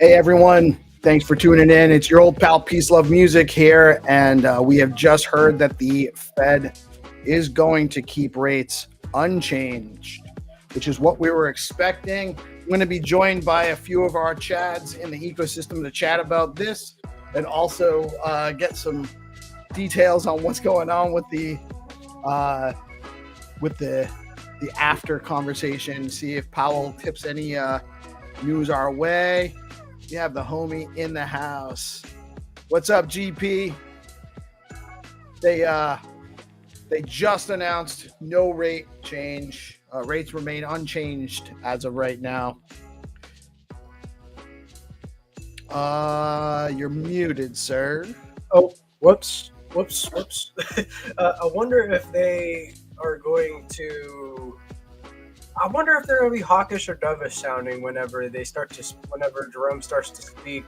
Hey everyone, thanks for tuning in. It's your old pal PeaceLoveMusic here, and we have just heard that the Fed is going to keep rates unchanged, which is what we were expecting. I'm going to be joined by a few of our chads in the ecosystem to chat about this, and also get some details on what's going on with the after conversation. See if Powell tips any news our way. We have the homie in the house. What's up, GP? They just announced no rate change. Rates remain unchanged as of right now. You're muted, sir. Oh, whoops. I wonder if they are going to. I wonder if they're going to be hawkish or dovish sounding whenever Jerome starts to speak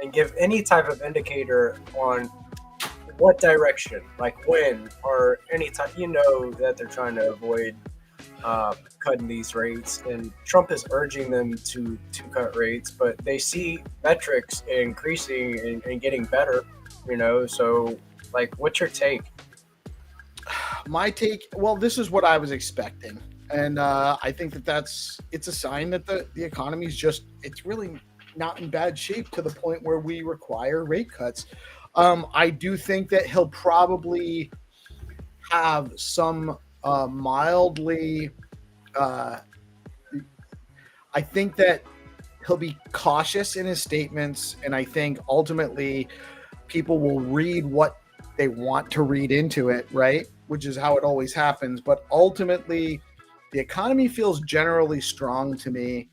and give any type of indicator on what direction, like when or any time. You know that they're trying to avoid cutting these rates, and Trump is urging them to cut rates, but they see metrics increasing and getting better. So like, what's your take? My take, well, this is what I was expecting. And I think it's a sign that the economy is it's really not in bad shape to the point where we require rate cuts. I do think that he'll probably have some mildly, I think that he'll be cautious in his statements. And I think ultimately people will read what they want to read into it, right? Which is how it always happens. But ultimately, the economy feels generally strong to me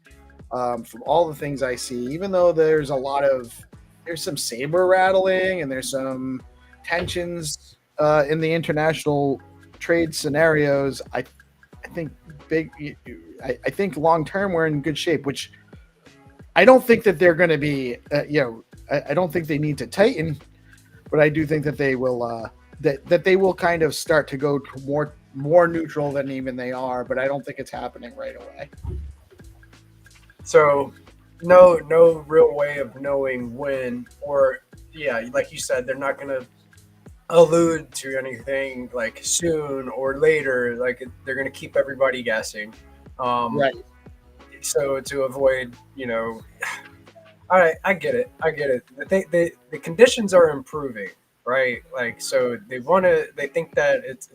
from all the things I see, even though there's some saber rattling and there's some tensions in the international trade scenarios. I think long term we're in good shape, which I don't think that they're going to be, I don't think they need to tighten, but I do think that they will, that they will kind of start to go to more neutral than even they are, but I don't think it's happening right away. So no real way of knowing when, or like you said, they're not going to allude to anything like soon or later. Like, they're going to keep everybody guessing. Right. So to avoid, all right, I get it. The conditions are improving, right? Like, so they think that it's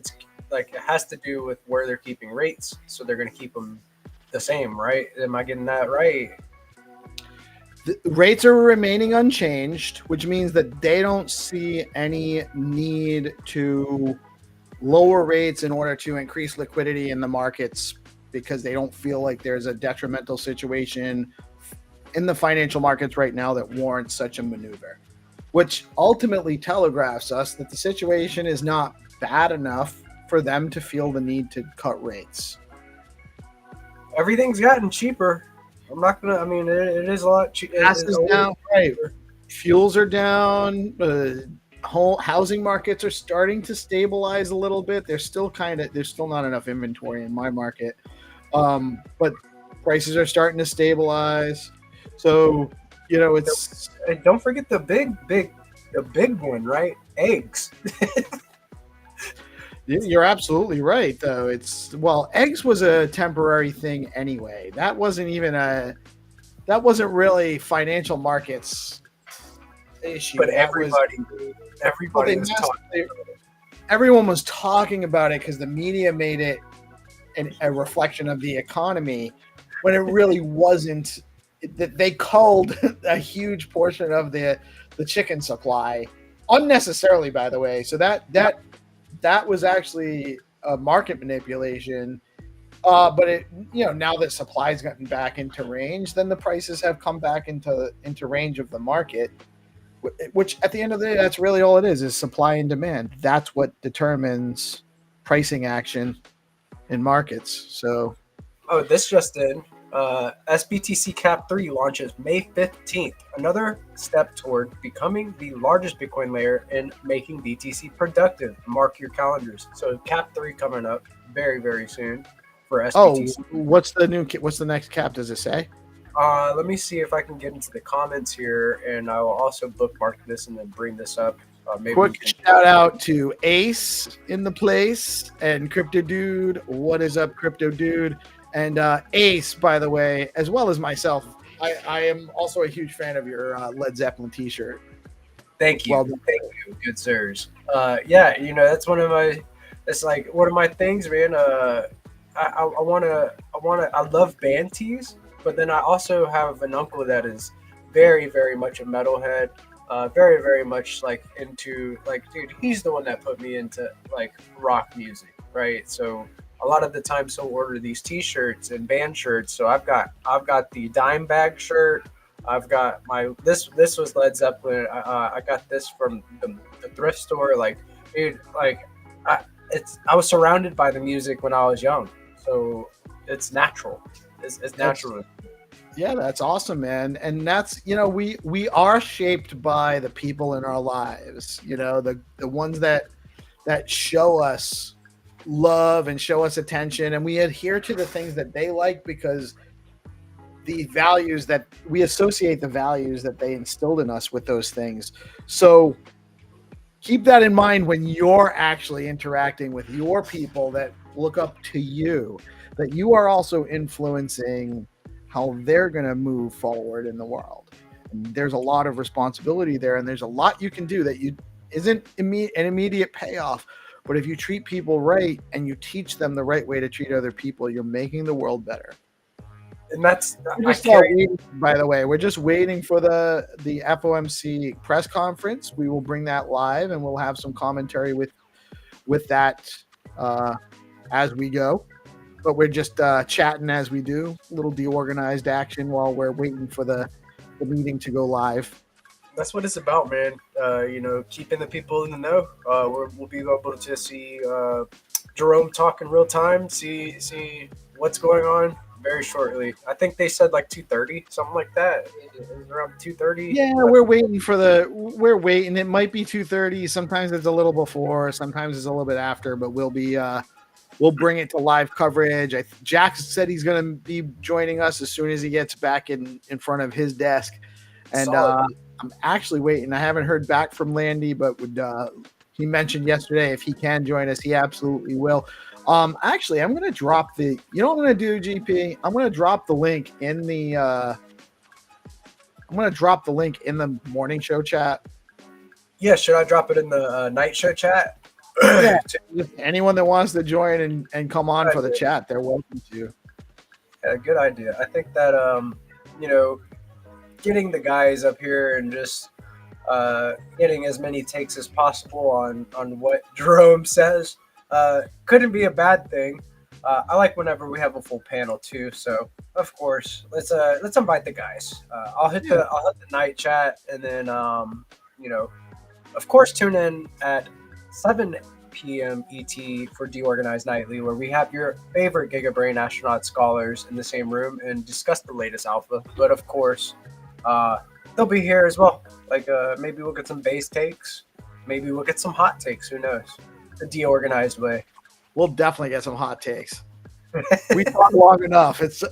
like it has to do with where they're keeping rates, so they're going to keep them the same, right? Am I getting that right? The rates are remaining unchanged, which means that they don't see any need to lower rates in order to increase liquidity in the markets, because they don't feel like there's a detrimental situation in the financial markets right now that warrants such a maneuver, which ultimately telegraphs us that the situation is not bad enough for them to feel the need to cut rates. Everything's gotten cheaper. I'm not gonna. I mean, it is a lot cheaper. Gas is down, right? Fuels are down. Housing markets are starting to stabilize a little bit. There's still not enough inventory in my market, but prices are starting to stabilize. So it's. Don't forget the big one, right? Eggs. You're absolutely right, though. Eggs was a temporary thing anyway. That wasn't really financial markets issue. But everybody was talking. Everyone was talking about it because the media made it a reflection of the economy, when it really wasn't. They culled a huge portion of the chicken supply unnecessarily, by the way. So that was actually a market manipulation. But it, now that supply's gotten back into range, then the prices have come back into range of the market, which at the end of the day, that's really all it is supply and demand. That's what determines pricing action in markets. So, this just in. SBTC Cap 3 launches May 15th, another step toward becoming the largest Bitcoin layer and making BTC productive. Mark your calendars. So Cap 3 coming up very, very soon for SBTC. Oh, what's the next cap? Does it say? Let me see if I can get into the comments here, and I will also bookmark this and then bring this up. Maybe we Quick can. shout out to Ace in the place and Crypto Dude. What is up, Crypto Dude? And Ace, by the way, as well as myself, I am also a huge fan of your Led Zeppelin T-shirt. Thank you, Well done. thank you, good sirs. Yeah, that's one of my. It's like one of my things, man. I love band tees, but then I also have an uncle that is very, very much a metalhead. Very, very much like into like, dude, he's the one that put me into like rock music, right? So a lot of the times he'll order these T-shirts and band shirts. So I've got the dime bag shirt. I've got my this was Led Zeppelin. I got this from the thrift store. Like, dude, like I was surrounded by the music when I was young, so it's natural. It's natural. Yeah, that's awesome, man. And that's, we are shaped by the people in our lives, the ones that show us love and show us attention, and we adhere to the things that they like because the values that we associate the values that they instilled in us with those things. So keep that in mind when you're actually interacting with your people that look up to you, that you are also influencing how they're going to move forward in the world. And there's a lot of responsibility there, and there's a lot you can do that isn't an immediate payoff. But if you treat people right and you teach them the right way to treat other people, you're making the world better. And that's by the way, we're just waiting for the FOMC press conference. We will bring that live, and we'll have some commentary with that as we go. But we're just chatting as we do, a little DeOrganized action while we're waiting for the meeting to go live. That's what it's about, man. Keeping the people in the know. We'll be able to see Jerome talk in real time, see what's going on very shortly. I think they said like 2:30, something like that. It was around 2:30. Yeah, we're waiting. It might be 2:30. Sometimes it's a little before, sometimes it's a little bit after, but we'll bring it to live coverage. Jack said he's going to be joining us as soon as he gets back in front of his desk. And I'm actually waiting. I haven't heard back from Landy, but he mentioned yesterday if he can join us, he absolutely will. Actually, I'm going to drop you know what I'm going to do, GP? I'm going to drop the link in the morning show chat. Yeah, should I drop it in the night show chat? Yeah, anyone that wants to join and come on for the chat, they're welcome to. Yeah, good idea. I think that getting the guys up here and just getting as many takes as possible on what Jerome says couldn't be a bad thing. I like whenever we have a full panel too. So of course, let's invite the guys. I'll hit the night chat, and then of course, tune in at 7 p.m. ET for DeOrganized Nightly, where we have your favorite GigaBrain astronaut scholars in the same room and discuss the latest alpha. But of course, they'll be here as well. Like maybe we'll get some base takes, maybe we'll get some hot takes. Who knows? The DeOrganized way. We'll definitely get some hot takes. We talk long enough. It's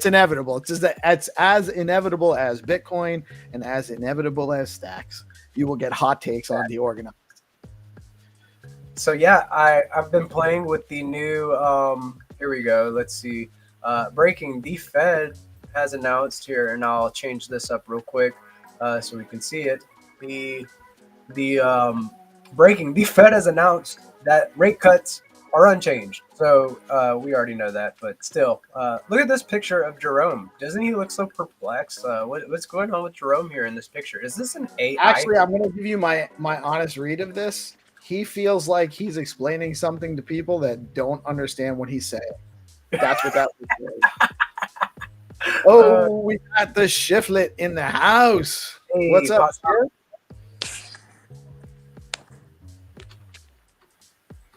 inevitable. It's as inevitable as Bitcoin and as inevitable as stacks. You will get hot takes on DeOrganized. So yeah, I've been playing with the new. Here we go. Let's see. Breaking. The Fed has announced here, and I'll change this up real quick so we can see it. The breaking. The Fed has announced that rate cuts are unchanged. So we already know that, but still, look at this picture of Jerome. Doesn't he look so perplexed? What's going on with Jerome here in this picture? Is this an AI? Actually, I'm going to give you my honest read of this. He feels like he's explaining something to people that don't understand what he's saying. That's what that was. Oh, we got the Shiflet in the house. Hey, what's up, sir?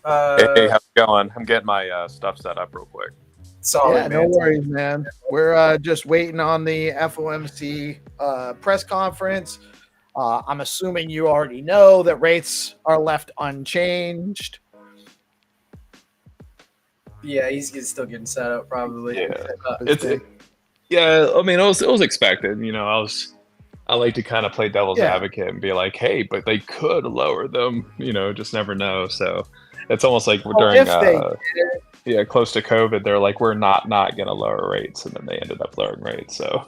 Hey, how's it going? I'm getting my stuff set up real quick. Solid, yeah, no worries, man. We're just waiting on the FOMC press conference. I'm assuming you already know that rates are left unchanged. Yeah, he's still getting set up, probably. Yeah, Yeah, I mean, it was expected. I like to kind of play devil's Yeah. advocate and be like, hey, but they could lower them. Just never know. So it's almost like we're Well, during if they did, yeah, close to COVID, they're like, we're not going to lower rates, and then they ended up lowering rates. So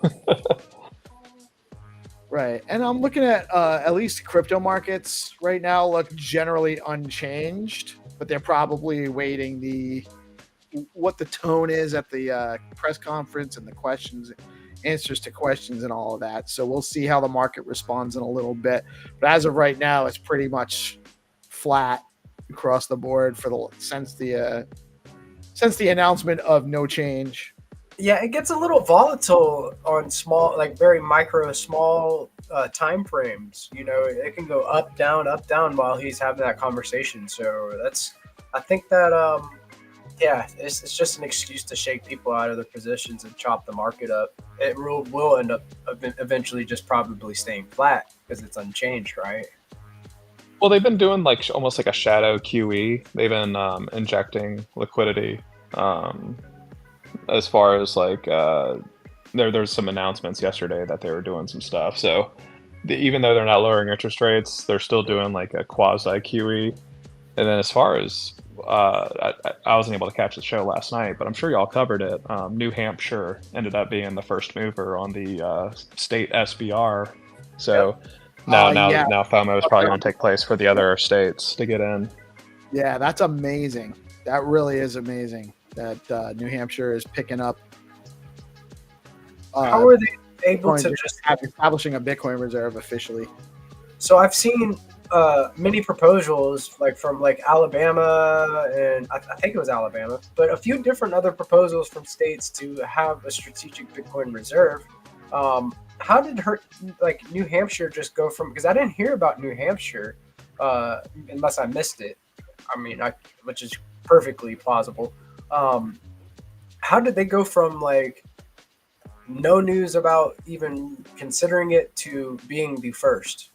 right. And I'm looking at least crypto markets right now look generally unchanged, but they're probably waiting what the tone is at the press conference and the answers to questions and all of that. So we'll see how the market responds in a little bit. But as of right now, it's pretty much flat across the board since the announcement of no change. Yeah, it gets a little volatile on small, like very small time frames. It can go up, down, while he's having that conversation. So I think that, yeah, it's just an excuse to shake people out of their positions and chop the market up. It will end up eventually just probably staying flat because it's unchanged, right? well, they've been doing like almost like a shadow QE. They've been injecting liquidity. As far as like there's some announcements yesterday that they were doing some stuff. So even though they're not lowering interest rates, they're still doing like a quasi QE. And then as far as I wasn't able to catch the show last night, but I'm sure y'all covered it. New Hampshire ended up being the first mover on the state SBR. So now FOMO is probably going to take place for the other states to get in. Yeah, that's amazing. That really is amazing that New Hampshire is picking up. How are they able to just establishing a Bitcoin reserve officially? So I've seen many proposals like from like Alabama and I think it was Alabama, but a few different other proposals from states to have a strategic Bitcoin reserve. How did New Hampshire just go from? Because I didn't hear about New Hampshire unless I missed it. I mean, which is perfectly plausible. How did they go from like no news about even considering it to being the first?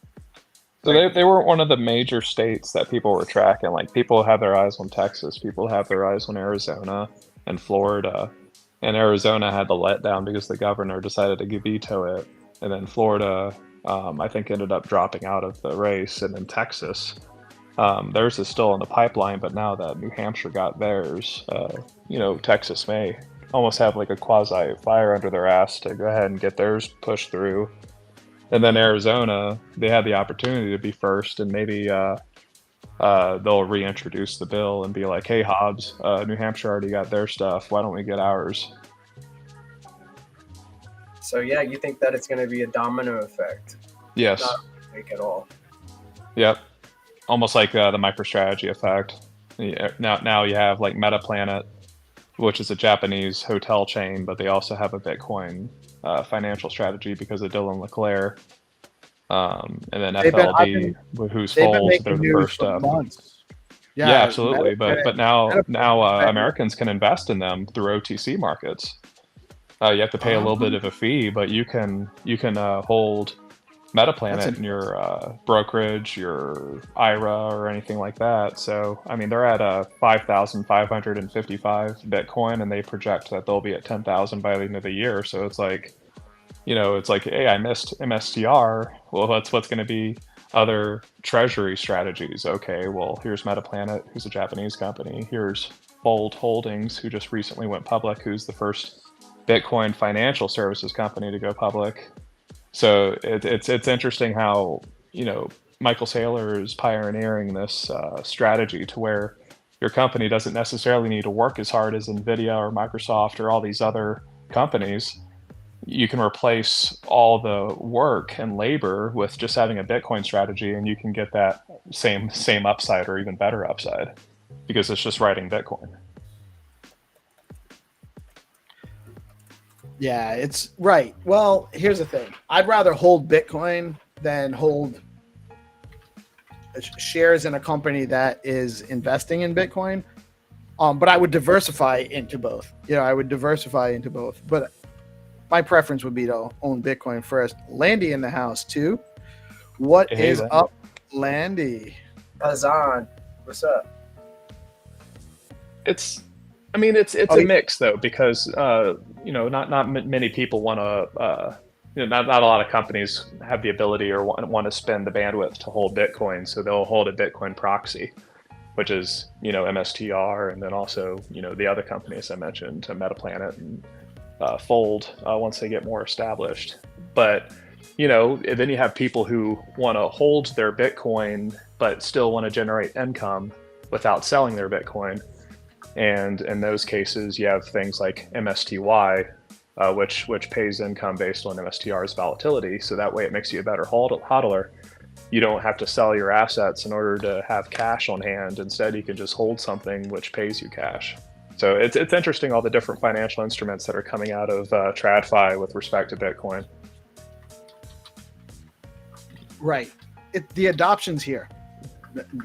So they weren't one of the major states that people were tracking. Like people have their eyes on Texas, people have their eyes on Arizona and Florida. And Arizona had the letdown because the governor decided to veto it. And then Florida, I think, ended up dropping out of the race. And then Texas, theirs is still in the pipeline. But now that New Hampshire got theirs, Texas may almost have like a quasi fire under their ass to go ahead and get theirs pushed through. And then Arizona, they had the opportunity to be first, and maybe they'll reintroduce the bill and be like, hey, Hobbs, New Hampshire already got their stuff. Why don't we get ours? So, yeah, you think that it's going to be a domino effect? Yes. Not fake at all. Yep. Almost like the MicroStrategy effect. Now you have like MetaPlanet, which is a Japanese hotel chain, but they also have a Bitcoin financial strategy because of Dylan LeClaire. And then FLD, whose folds, they're the first. Yeah, absolutely. But now Americans can invest in them through OTC markets. You have to pay a little bit of a fee, but you can hold MetaPlanet in your brokerage, your IRA, or anything like that. So, I mean, they're at 5,555 Bitcoin, and they project that they'll be at 10,000 by the end of the year. So it's like, hey, I missed MSTR. Well, that's what's going to be other treasury strategies. Okay, well, here's MetaPlanet, who's a Japanese company. Here's Fold Holdings, who just recently went public, who's the first Bitcoin financial services company to go public. So it's interesting how, Michael Saylor is pioneering this strategy to where your company doesn't necessarily need to work as hard as NVIDIA or Microsoft or all these other companies. You can replace all the work and labor with just having a Bitcoin strategy, and you can get that same upside or even better upside because it's just writing Bitcoin. Yeah, it's right. Well, here's the thing. I'd rather hold Bitcoin than hold shares in a company that is investing in Bitcoin. But I would diversify into both. But my preference would be to own Bitcoin first. Landy in the house too. What is up, Landy? Azan, what's up? It's a mix though, because many people want to. Not a lot of companies have the ability or want to spend the bandwidth to hold Bitcoin, so they'll hold a Bitcoin proxy, which is MSTR, and then also the other companies I mentioned, Metaplanet and Fold, once they get more established. But then you have people who want to hold their Bitcoin but still want to generate income without selling their Bitcoin. And in those cases, you have things like MSTY, which pays income based on MSTR's volatility. So that way it makes you a better hodler. You don't have to sell your assets in order to have cash on hand. Instead, you can just hold something which pays you cash. So it's interesting, all the different financial instruments that are coming out of TradFi with respect to Bitcoin. Right. The adoption's here.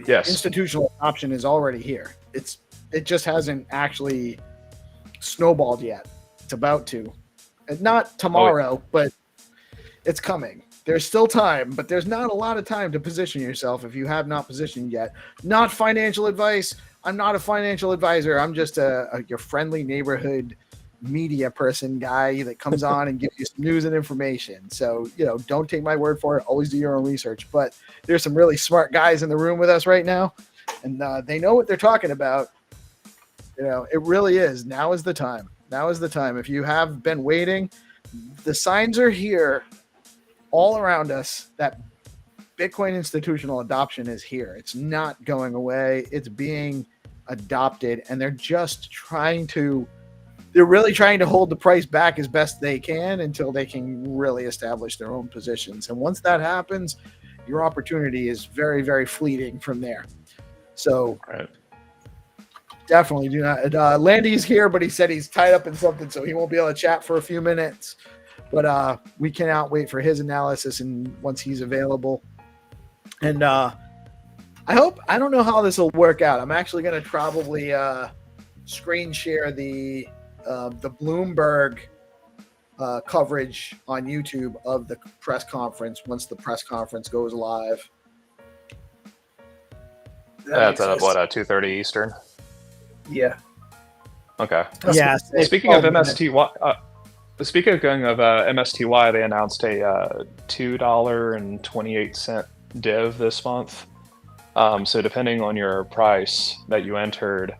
Yes. Institutional adoption is already here. It just hasn't actually snowballed yet. It's about to. And not tomorrow, but it's coming. There's still time, but there's not a lot of time to position yourself if you have not positioned yet. Not financial advice. I'm not a financial advisor. I'm just your friendly neighborhood media person guy that comes on and gives you some news and information. So, don't take my word for it. Always do your own research. But there's some really smart guys in the room with us right now, and they know what they're talking about. It really is. Now is the time. Now is the time. If you have been waiting, the signs are here all around us that Bitcoin institutional adoption is here. It's not going away. It's being adopted, and they're really trying to hold the price back as best they can until they can really establish their own positions. And once that happens, your opportunity is very, very fleeting from there. So right. Definitely do not. Landy's here, but he said he's tied up in something, so he won't be able to chat for a few minutes. But we cannot wait for his analysis and once he's available. And I don't know how this will work out. I'm actually going to probably screen share the Bloomberg coverage on YouTube of the press conference once the press conference goes live. That's at 2:30 Eastern. Yeah. Okay. Yeah. Speaking of MSTY, MSTY, they announced a $2.28 div this month. So depending on your price that you entered,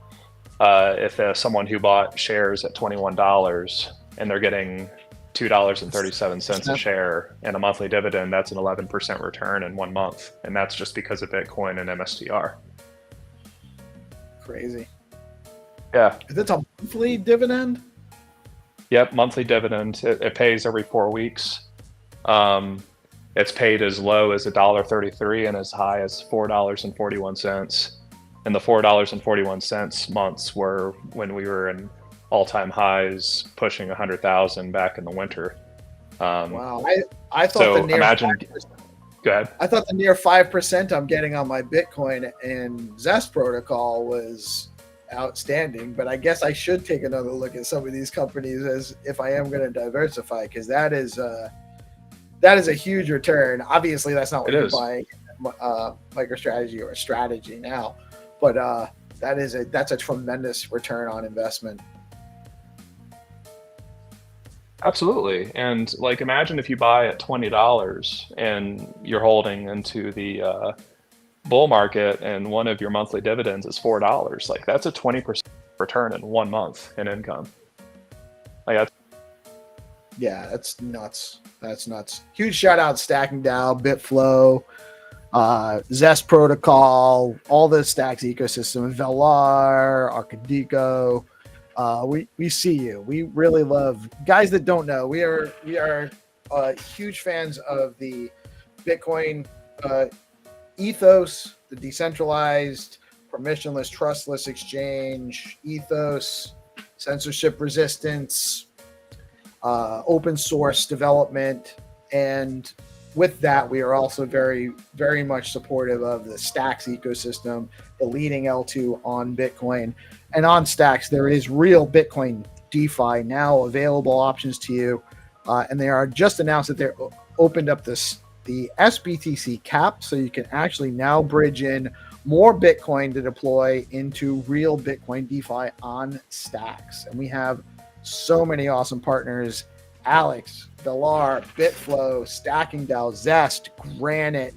if someone who bought shares at $21 and they're getting $2.37 a share and a monthly dividend, that's an 11% return in 1 month, and that's just because of Bitcoin and MSTR. Crazy. Yeah. Is it a monthly dividend? Yep, monthly dividend. It pays every 4 weeks. It's paid as low as $1.33 and as high as $4.41. And the $4.41 months were when we were in all-time highs, pushing 100,000 back in the winter. Wow, I thought the near 5%, go ahead. I thought the near 5% I'm getting on my Bitcoin and Zest protocol was outstanding, but I guess I should take another look at some of these companies as if I am going to diversify, because that is a huge return. Obviously, that's not what you're buying MicroStrategy or Strategy now, but that's a tremendous return on investment. Absolutely. And imagine if you buy at $20 and you're holding into the bull market and one of your monthly dividends is $4. That's a 20% return in 1 month in income. Yeah, that's nuts. That's nuts. Huge shout out Stacking DAO, Bitflow, Zest Protocol, all the Stacks ecosystem, Velar, Arcadico. We see you. We really love guys that don't know. We are huge fans of the Bitcoin ethos, the decentralized, permissionless, trustless exchange ethos, censorship resistance, open source development, and with that, we are also very, very much supportive of the Stacks ecosystem, the leading L2 on Bitcoin. And on Stacks, there is real Bitcoin DeFi now available options to you. And they are just announced that they're opened up the SBTC cap, so you can actually now bridge in more Bitcoin to deploy into real Bitcoin DeFi on Stacks. And we have So many awesome partners: Alex, Velar, Bitflow, Stacking DAO, Zest, Granite.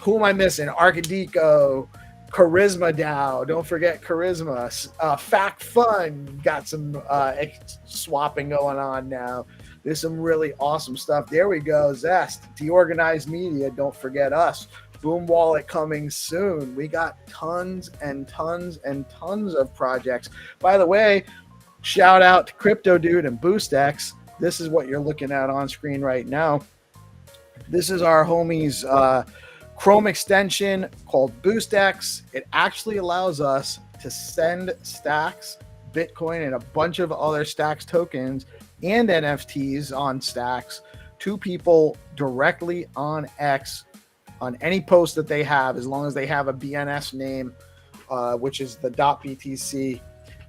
Who am I missing? Arcadico, Charisma DAO. Don't forget Charisma. Fact Fun got some swapping going on now. There's some really awesome stuff. There we go. Zest, DeOrganized Media. Don't forget us. Boom Wallet coming soon. We got tons and tons and tons of projects. By the way, shout out to Crypto Dude and BoostX. This is what you're looking at on screen right now. This is our homies Chrome extension called BoostX. It actually allows us to send Stacks, Bitcoin, and a bunch of other Stacks tokens and NFTs on Stacks to people directly on X on any post that they have, as long as they have a BNS name, which is the .btc.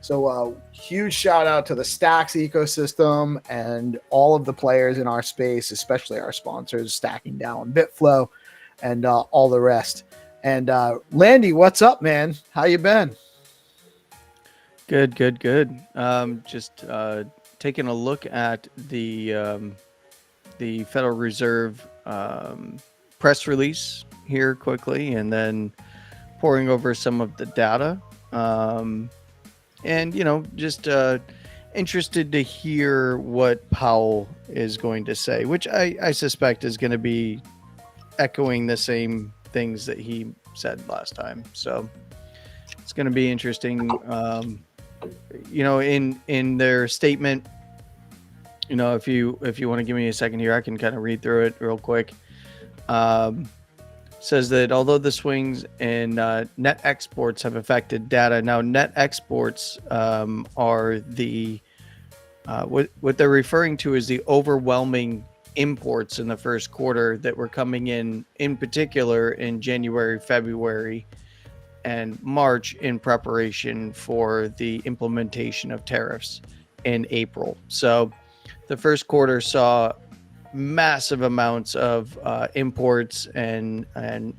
So huge shout out to the Stacks ecosystem and all of the players in our space, especially our sponsors, Stacking DAO and Bitflow, and all the rest. And Landy, what's up, man? How you been? Good. Just taking a look at the Federal Reserve press release here quickly, and then poring over some of the data. And, just interested to hear what Powell is going to say, which I suspect is going to be echoing the same things that he said last time. So it's going to be interesting. In their statement, if you want to give me a second here, I can kind of read through it real quick. Says that although the swings in net exports have affected data, now net exports are the what they're referring to is the overwhelming imports in the first quarter that were coming in particular in January, February, and March in preparation for the implementation of tariffs in April. So the first quarter saw massive amounts of imports and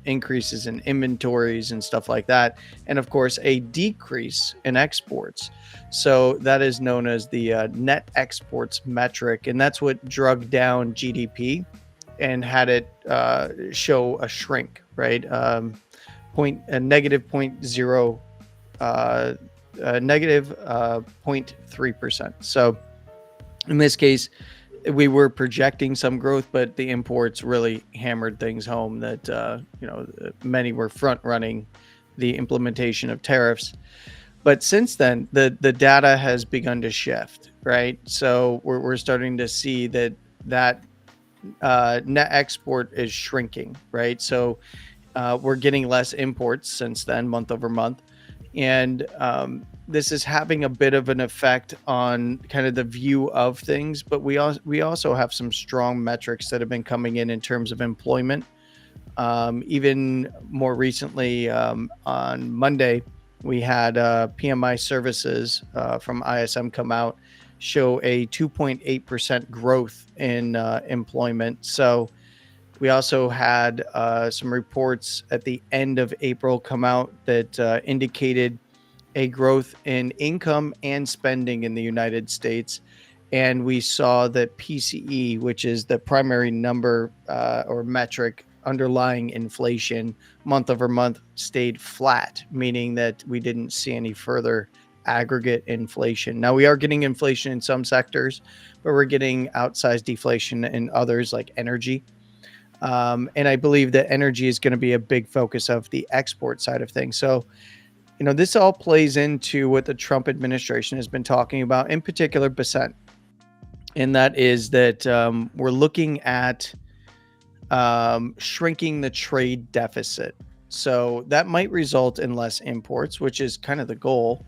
increases in inventories and stuff like that, and of course a decrease in exports. So that is known as the net exports metric, and that's what drug down GDP and had it show a shrink, right? Negative 0.3%. So in this case, we were projecting some growth, but the imports really hammered things home that, many were front running the implementation of tariffs. But since then, the data has begun to shift, right? So we're starting to see that net export is shrinking, right? So we're getting less imports since then, month over month. And this is having a bit of an effect on kind of the view of things, but we also have some strong metrics that have been coming in terms of employment. Even more recently, on Monday, we had PMI services from ISM come out, show a 2.8% growth in employment. So we also had some reports at the end of April come out that indicated a growth in income and spending in the United States. And we saw that PCE, which is the primary number or metric underlying inflation, month over month stayed flat, meaning that we didn't see any further aggregate inflation. Now we are getting inflation in some sectors, but we're getting outsized deflation in others like energy. And I believe that energy is going to be a big focus of the export side of things. So, this all plays into what the Trump administration has been talking about, in particular, Bessent. And that is that we're looking at shrinking the trade deficit. So that might result in less imports, which is kind of the goal,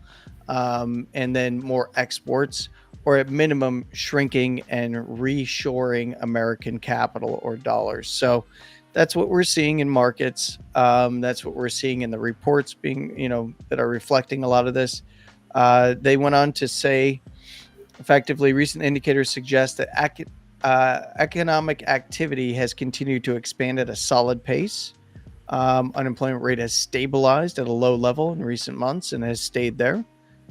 and then more exports, or at minimum shrinking and reshoring American capital or dollars. So that's what we're seeing in markets. That's what we're seeing in the reports being, that are reflecting a lot of this. They went on to say, effectively, recent indicators suggest that economic activity has continued to expand at a solid pace. Unemployment rate has stabilized at a low level in recent months and has stayed there.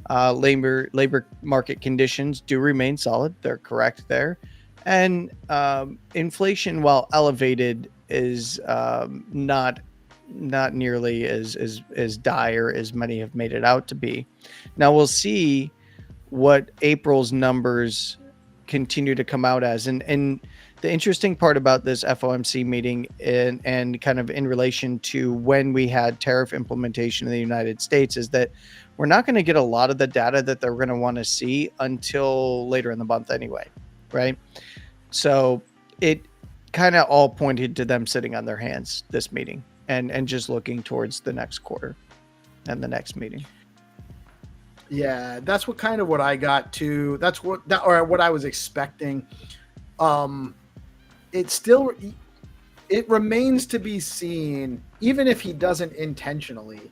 Labor market conditions do remain solid. They're correct there. And inflation, while elevated, is not nearly as dire as many have made it out to be. Now we'll see what April's numbers continue to come out as. And the interesting part about this FOMC meeting and kind of in relation to when we had tariff implementation in the United States is that we're not going to get a lot of the data that they're going to want to see until later in the month anyway, right? So it kind of all pointed to them sitting on their hands this meeting and just looking towards the next quarter and the next meeting. Yeah, that's what I got to. That's what I was expecting. It remains to be seen, even if he doesn't intentionally,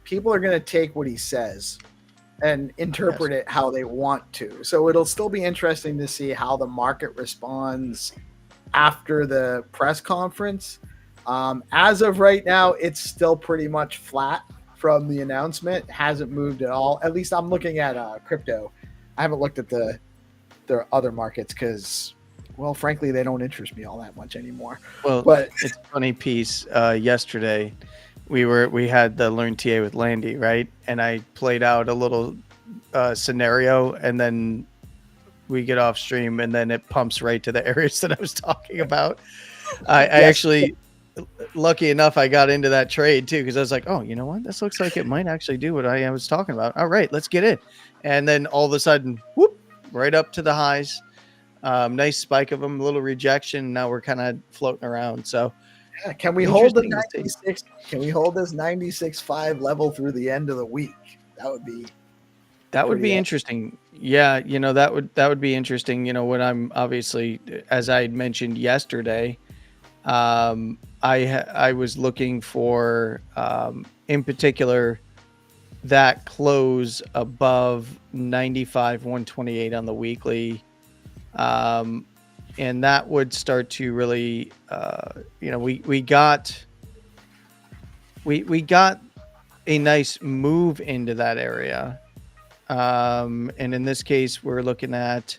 people are going to take what he says and interpret it how they want to. So it'll still be interesting to see how the market responds after the press conference. As of right now, it's still pretty much flat from the announcement. It hasn't moved at all. At least I'm looking at crypto. I haven't looked at the other markets because, well, frankly, they don't interest me all that much anymore. Well, but it's a funny piece. Yesterday, we had the Learn TA with Landy, right? And I played out a little scenario, and then we get off stream, and then it pumps right to the areas that I was talking about. I actually, lucky enough, I got into that trade too, because I was like, oh, you know what? This looks like it might actually do what I was talking about. All right, let's get in. And then all of a sudden, whoop, right up to the highs. Nice spike of them, a little rejection. Now we're kind of floating around. So yeah, can we hold the 96? Can we hold this 96.5 level through the end of the week? That would be interesting. Yeah, that would be interesting. What I'm obviously, as I had mentioned yesterday, I was looking for, in particular, that close above 95.128 on the weekly. And that would start to really, we got a nice move into that area. And in this case, we're looking at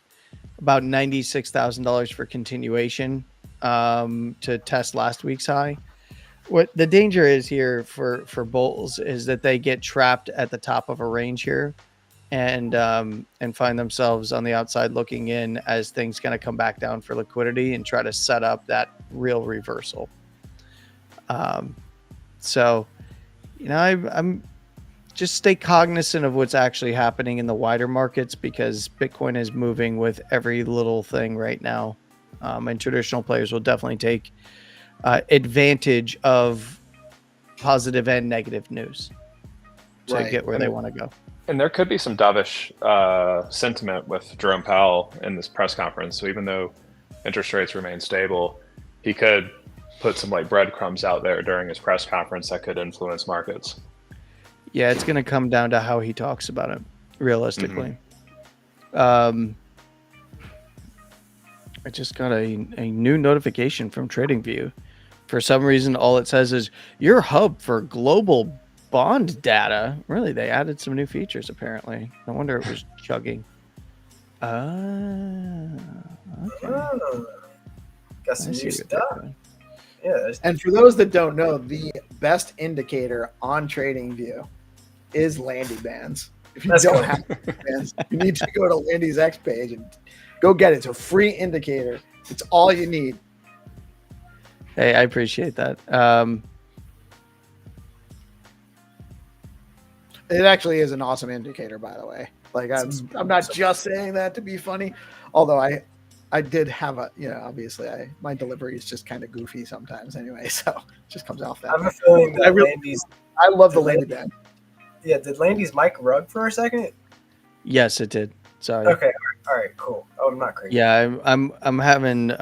about $96,000 for continuation to test last week's high. What the danger is here for bulls is that they get trapped at the top of a range here and find themselves on the outside looking in as things kind of come back down for liquidity and try to set up that real reversal. So, I'm just stay cognizant of what's actually happening in the wider markets, because Bitcoin is moving with every little thing right now. And traditional players will definitely take advantage of positive and negative news to get where they want to go. And there could be some dovish sentiment with Jerome Powell in this press conference. So even though interest rates remain stable, he could put some breadcrumbs out there during his press conference that could influence markets. Yeah, it's going to come down to how he talks about it, realistically. Mm-hmm. I just got a new notification from TradingView. For some reason, all it says is your hub for global bond data. Really, they added some new features, apparently. No wonder it was chugging. Okay. Got some new stuff. Yeah. And for those that don't know, the best indicator on TradingView is Landy bands. If you don't have bands, you need to go to Landy's X page and go get it. It's a free indicator. It's all you need. Hey, I appreciate that. It actually is an awesome indicator, by the way. I'm not just saying that to be funny, although I did have obviously my delivery is just kind of goofy sometimes anyway, so it just comes off that. I have a feeling that I love the Landy band. Yeah, did Landy's mic rug for a second? Yes, it did. Sorry. Okay. All right. Cool. Oh, I'm not crazy. Yeah, I'm having.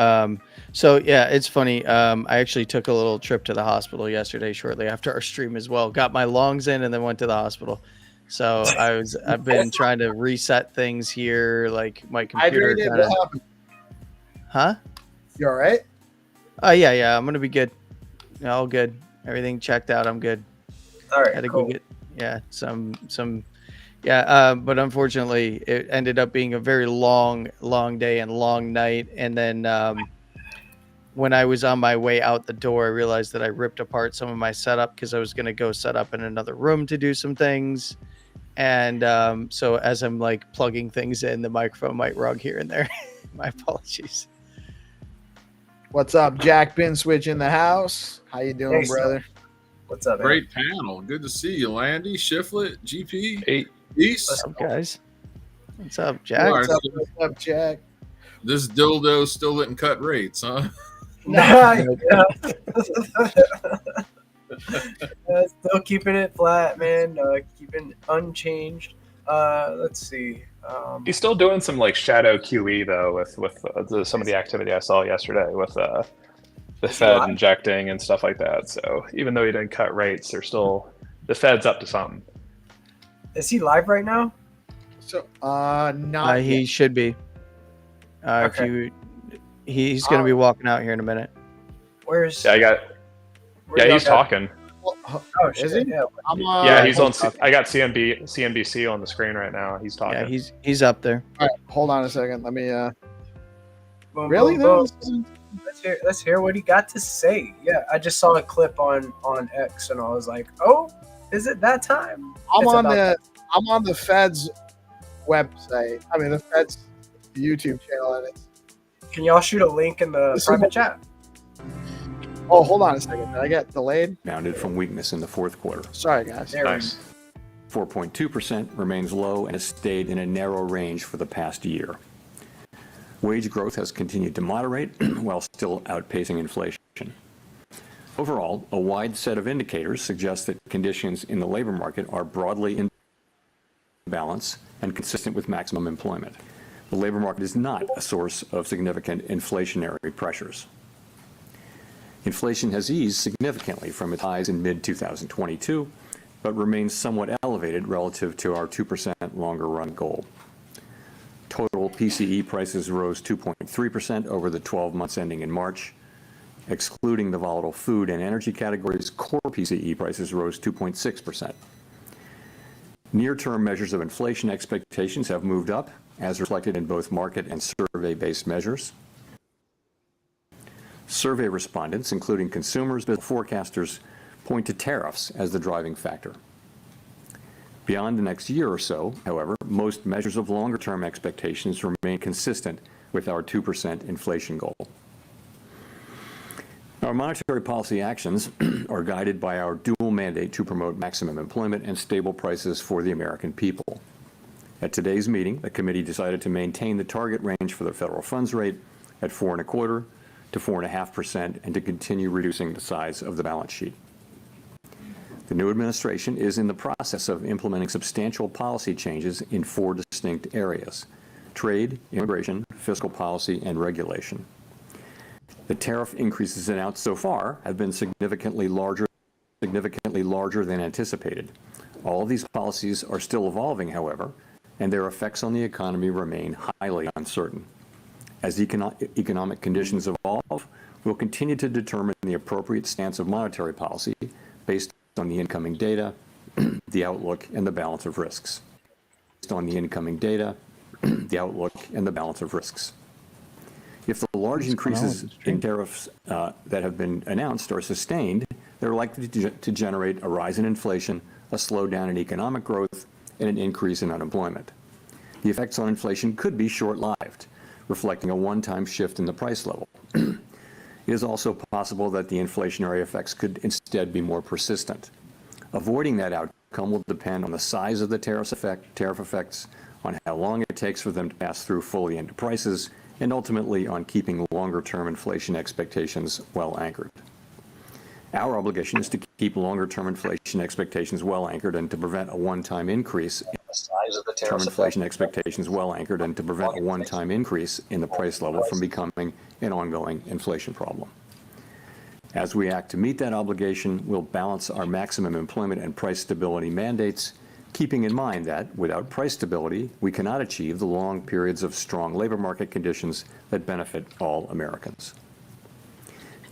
So yeah, it's funny. I actually took a little trip to the hospital yesterday, shortly after our stream as well. Got my lungs in, and then went to the hospital. So I've been trying to reset things here, like my computer. What happened? Huh? You all right? Yeah. I'm gonna be good. All good. Everything checked out. I'm good. All right. Had to cool. go get some Yeah, but unfortunately, it ended up being a very long day and long night. And then when I was on my way out the door, I realized that I ripped apart some of my setup because I was going to go set up in another room to do some things. And so as I'm like plugging things in, the microphone might rug here and there. My apologies. What's up, Jackbinswitch in the house? How you doing, Hey, brother? What's up, man? Great panel. Good to see you, Landy, Shiflet, GP, Hey, Peace. What's up, guys? What's up, Jack? All right, What's up, Jack? this dildo still didn't cut rates, huh? Yeah. Still keeping it flat, man. Keeping it unchanged. Let's see. he's still doing some like shadow QE though with some of the activity I saw yesterday with the Fed live? injecting and stuff like that. So even though he didn't cut rates, they're still the Fed's up to something. Is he live right now? So, not He yet. should be. If Okay. you, he's going to be walking out here in a minute. Where's? Yeah, where yeah, y'all he's got- talking. Oh Is shit! he? Yeah. I'm, Yeah, he's on. talking. I got CNBC on the screen right now. He's talking. Yeah, he's up there. All right, hold on a second. Let me. Boom, Really? boom, No, boom. this isn't- Let's hear what he got to say. Yeah, I just saw a clip on X, and I was like, "Oh, is it that time?" It's about I'm on the Fed's website. I mean, the Fed's YouTube channel, and it's. Can y'all shoot a link in the This is private what- chat? Oh, hold on a second. Did I get delayed? Rebounded from weakness in the fourth quarter. Sorry, guys. There we Nice. 4.2% remains low and has stayed in a narrow range for the past year. Wage growth has continued to moderate while still outpacing inflation. Overall, a wide set of indicators suggest that conditions in the labor market are broadly in balance and consistent with maximum employment. The labor market is not a source of significant inflationary pressures. Inflation has eased significantly from its highs in mid-2022, but remains somewhat elevated relative to our 2% longer run goal. Total PCE prices rose 2.3% over the 12 months ending in March. Excluding the volatile food and energy categories, core PCE prices rose 2.6%. Near-term measures of inflation expectations have moved up, as reflected in both market and survey-based measures. Survey respondents, including consumers and forecasters, point to tariffs as the driving factor. Beyond the next year or so, however, most measures of longer-term expectations remain consistent with our 2% inflation goal. Our monetary policy actions are guided by our dual mandate to promote maximum employment and stable prices for the American people. At today's meeting, the committee decided to maintain the target range for the federal funds rate at 4.25% to 4.5% and to continue reducing the size of the balance sheet. The new administration is in the process of implementing substantial policy changes in 4 distinct areas: trade, immigration, fiscal policy, and regulation. The tariff increases announced so far have been significantly larger than anticipated. All of these policies are still evolving, however, and their effects on the economy remain highly uncertain. As economic conditions evolve, we'll continue to determine the appropriate stance of monetary policy based on the incoming data, the outlook, and the balance of risks. Based on the incoming data, the outlook, and the balance of risks. If the large increases in tariffs that have been announced are sustained, they're likely to generate a rise in inflation, a slowdown in economic growth, and an increase in unemployment. The effects on inflation could be short-lived, reflecting a one-time shift in the price level. It is also possible that the inflationary effects could instead be more persistent. Avoiding that outcome will depend on the size of the tariff effects, on how long it takes for them to pass through fully into prices, and ultimately on keeping longer-term inflation expectations well anchored. Our obligation is to keep longer-term inflation expectations well anchored and to prevent a one-time increase in the size of the term inflation expectations well anchored and to prevent a one-time increase in the price level from becoming an ongoing inflation problem. As we act to meet that obligation, we'll balance our maximum employment and price stability mandates, keeping in mind that without price stability, we cannot achieve the long periods of strong labor market conditions that benefit all Americans.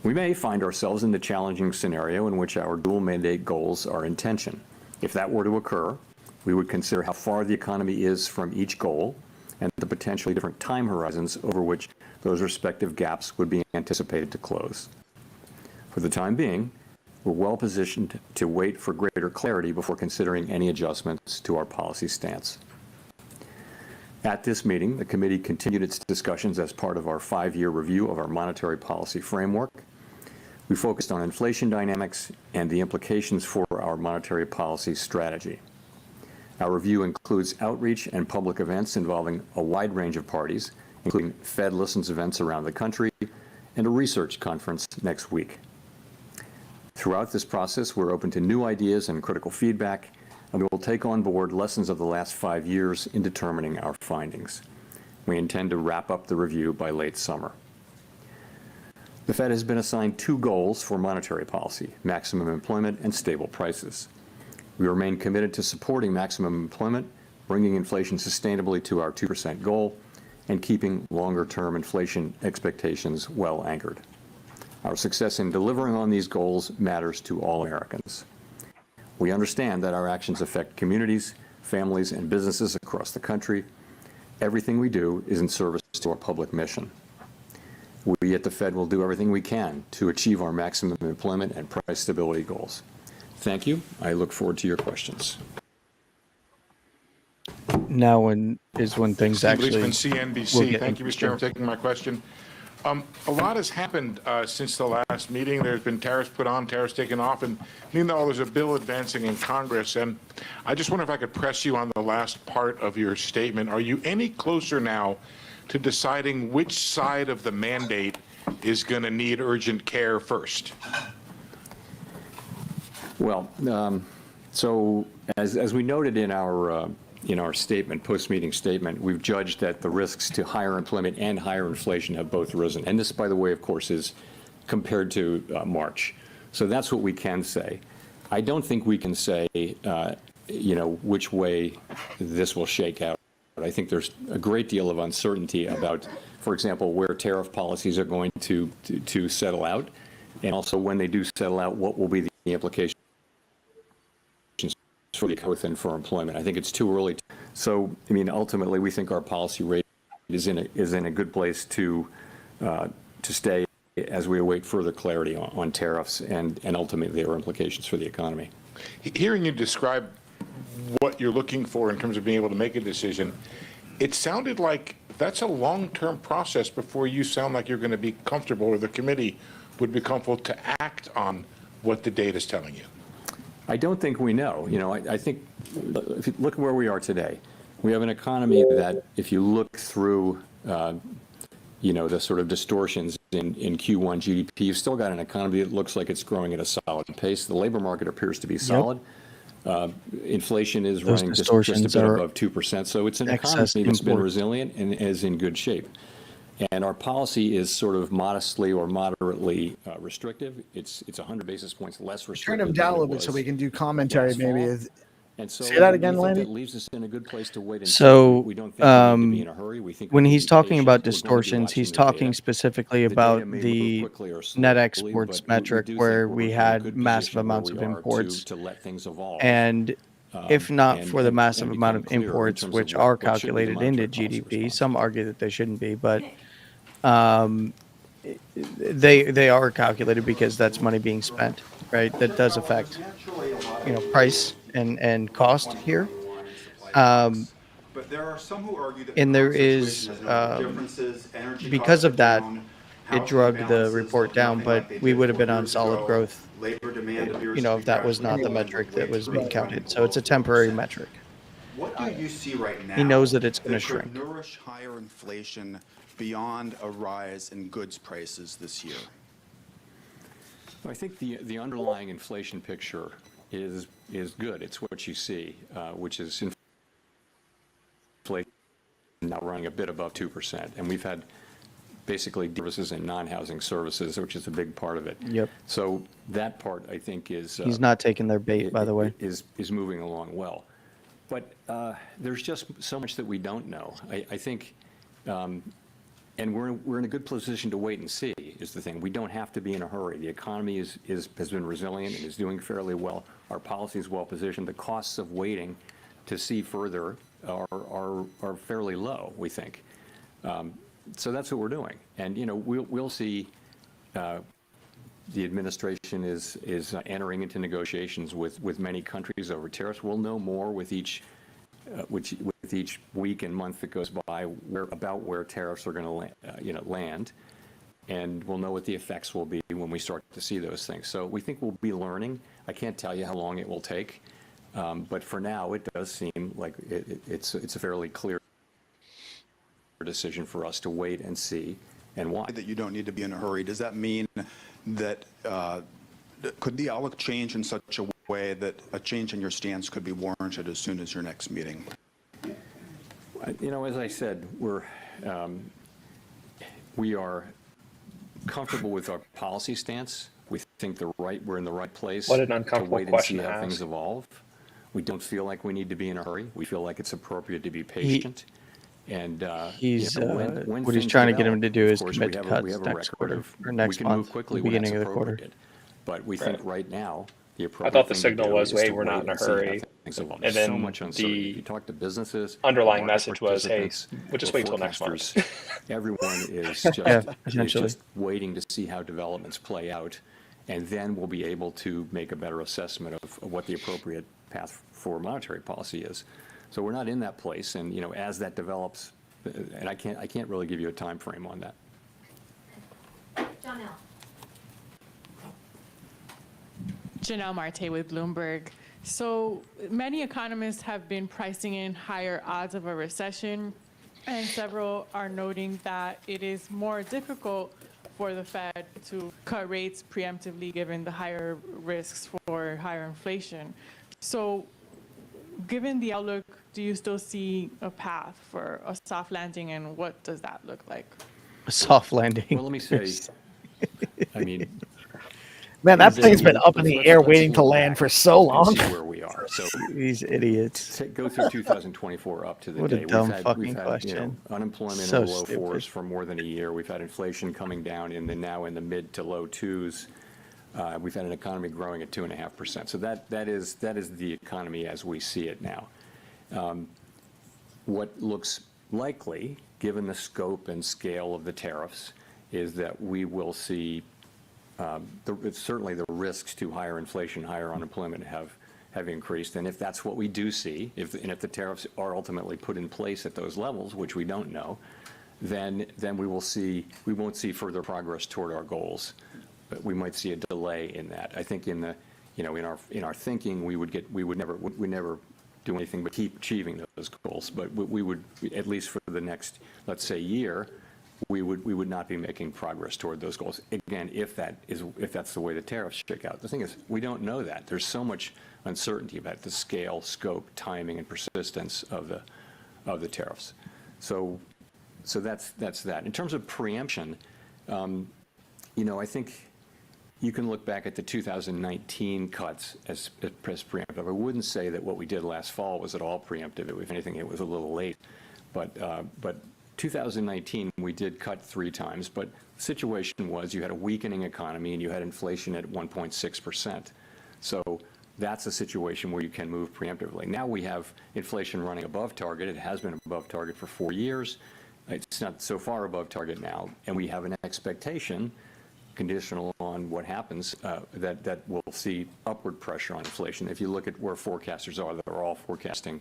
We may find ourselves in the challenging scenario in which our dual mandate goals are in tension. If that were to occur, We would consider how far the economy is from each goal and the potentially different time horizons over which those respective gaps would be anticipated to close. For the time being, we're well positioned to wait for greater clarity before considering any adjustments to our policy stance. At this meeting, the committee continued its discussions as part of our 5-year review of our monetary policy framework. We focused on inflation dynamics and the implications for our monetary policy strategy. Our review includes outreach and public events involving a wide range of parties, including Fed Listens events around the country and a research conference next week. Throughout this process, we're open to new ideas and critical feedback, and we will take on board lessons of the last 5 years in determining our findings. We intend to wrap up the review by late summer. The Fed has been assigned 2 goals for monetary policy: maximum employment and stable prices. We remain committed to supporting maximum employment, bringing inflation sustainably to our 2% goal, and keeping longer-term inflation expectations well anchored. Our success in delivering on these goals matters to all Americans. We understand that our actions affect communities, families, and businesses across the country. Everything we do is in service to our public mission. We at the Fed will do everything we can to achieve our maximum employment and price stability goals. Thank you. I look forward to your questions. Now when things Steve actually Leishman, will CNBC. get Thank you, Mr. Chairman, for taking my question. A lot has happened since the last meeting. There's been tariffs put on, tariffs taken off, and meanwhile, there's a bill advancing in Congress. And I just wonder if I could press you on the last part of your statement. Are you any closer now to deciding which side of the mandate is going to need urgent care first? Well, so as we noted in our statement, post-meeting statement, we've judged that the risks to higher employment and higher inflation have both risen. And this, by the way, of course, is compared to March. So that's what we can say. I don't think we can say, which way this will shake out. I think there's a great deal of uncertainty about, for example, where tariff policies are going to settle out, and also when they do settle out, what will be the implications for the growth and for employment. I think it's too early. So, I mean, ultimately, we think our policy rate is in a good place to stay as we await further clarity on tariffs and ultimately their implications for the economy. Hearing you describe what you're looking for in terms of being able to make a decision, it sounded like that's a long-term process before you sound like you're going to be comfortable, or the committee would be comfortable to act on what the data is telling you. I don't think we know. I think if you look where we are today, we have an economy that, if you look through, the sort of distortions in Q1 GDP, you've still got an economy that looks like it's growing at a solid pace. The labor market appears to be solid. Inflation is running just a bit above 2%. So it's an economy that's been resilient and is in good shape. And our policy is sort of modestly or moderately restrictive. It's 100 basis points less restrictive. Turn them down a little bit so we can do commentary maybe. And so say that again, Landy. That leaves us in a good place to wait and So, see. We don't think we need to be in a hurry. We think when we he's need talking patience. about We're going to be distortions, he's watching the talking data. specifically The data about may the move quickly or net slowly, exports but we metric, do think where we're we in a had good massive position where amounts we of are imports. to let things evolve. And if not for the massive and amount of become clearer in imports, terms of which what are should be the calculated into monetary policy GDP, response. some argue that they shouldn't be, but they are calculated because that's money being spent, right? That does affect, price and cost here. But there are some who argue that And there the is, situation has no differences, energy because costs of are that, down, it housing drugged the balances report look down, nothing but like they we did would have 4 been on years solid ago. growth, Labor demand appears to be if that was not the gradually metric making that was its way being to counted. So below it's a temporary 4%. metric. What do you see right now He knows that it's gonna that could shrink. nourish higher inflation beyond a rise in goods prices this year? I think the underlying inflation picture is good. It's what you see, which is inflation now running a bit above 2%. And we've had basically services and non-housing services, which is a big part of it. Yep. So that part, I think, is He's not taking their bait, by the way. is moving along well. But there's just so much that we don't know. I think, and we're in a good position to wait and see, is the thing. We don't have to be in a hurry. The economy has been resilient and is doing fairly well. Our policy is well positioned. The costs of waiting to see further are fairly low, we think. So that's what we're doing. And, we'll see. The administration is entering into negotiations with many countries over tariffs. We'll know more with each week and month that goes by about where tariffs are going to land, and we'll know what the effects will be when we start to see those things. So we think we'll be learning. I can't tell you how long it will take, but for now, it does seem like it's a fairly clear decision for us to wait and see and watch. That you don't need to be in a hurry. Does that mean that could the outlook change in such a way that a change in your stance could be warranted as soon as your next meeting? As I said, we are comfortable with our policy stance. We think we're in the right place What an to uncomfortable wait and question see to how ask. things evolve. We don't feel like we need to be in a hurry. We feel like it's appropriate to be patient. And He's when what he's things trying to get develop, him to do of is course, commit to we cuts have a next record quarter of or next we can move month, quickly the when beginning that's of the quarter. appropriate. But we think right now the I appropriate thought the thing to signal do was, is hey, to we're not wait in a and see how hurry. things evolve. And There's so then much uncertainty. the If you talk to businesses, underlying market message was, hey, participants, we'll just or wait till next month. forecasters, everyone is Yeah, just essentially. waiting to see how developments play out, and then we'll be able to make a better assessment of what the appropriate path for monetary policy is. So we're not in that place, and as that develops, and I can't really give you a time frame on that. Janelle Marte with Bloomberg. So many economists have been pricing in higher odds of a recession, and several are noting that it is more difficult for the Fed to cut rates preemptively given the higher risks for higher inflation. So given the outlook, do you still see a path for a soft landing, and what does that look like? A soft landing. Well, let me say, I mean, Man, that thing's been let's- up in the let's- air let's waiting to look land back for so and long. see where we are. So These idiots. go through 2024 up to the What a day. dumb we've fucking had question. unemployment So in the low stupid. fours for more than a year. We've had inflation coming down now in the mid to low twos. We've had an economy growing at 2.5%. So that is the economy as we see it now. What looks likely, given the scope and scale of the tariffs, is that we will see certainly the risks to higher inflation, higher unemployment have increased. And if that's what we do see, if the tariffs are ultimately put in place at those levels, which we don't know, then we won't see further progress toward our goals. But we might see a delay in that. I think in our thinking, we would never do anything but keep achieving those goals. But we would, at least for the next, let's say, year, we would not be making progress toward those goals. Again, if that's the way the tariffs shake out. The thing is, we don't know that. There's so much uncertainty about the scale, scope, timing, and persistence of the tariffs. So that's that. In terms of preemption, I think you can look back at the 2019 cuts as preemptive. I wouldn't say that what we did last fall was at all preemptive. If anything, it was a little late. But 2019, we did cut 3 times. But the situation was you had a weakening economy and you had inflation at 1.6%. So that's a situation where you can move preemptively. Now we have inflation running above target. It has been above target for 4 years. It's not so far above target now. And we have an expectation, conditional on what happens, that we'll see upward pressure on inflation. If you look at where forecasters are, they're all forecasting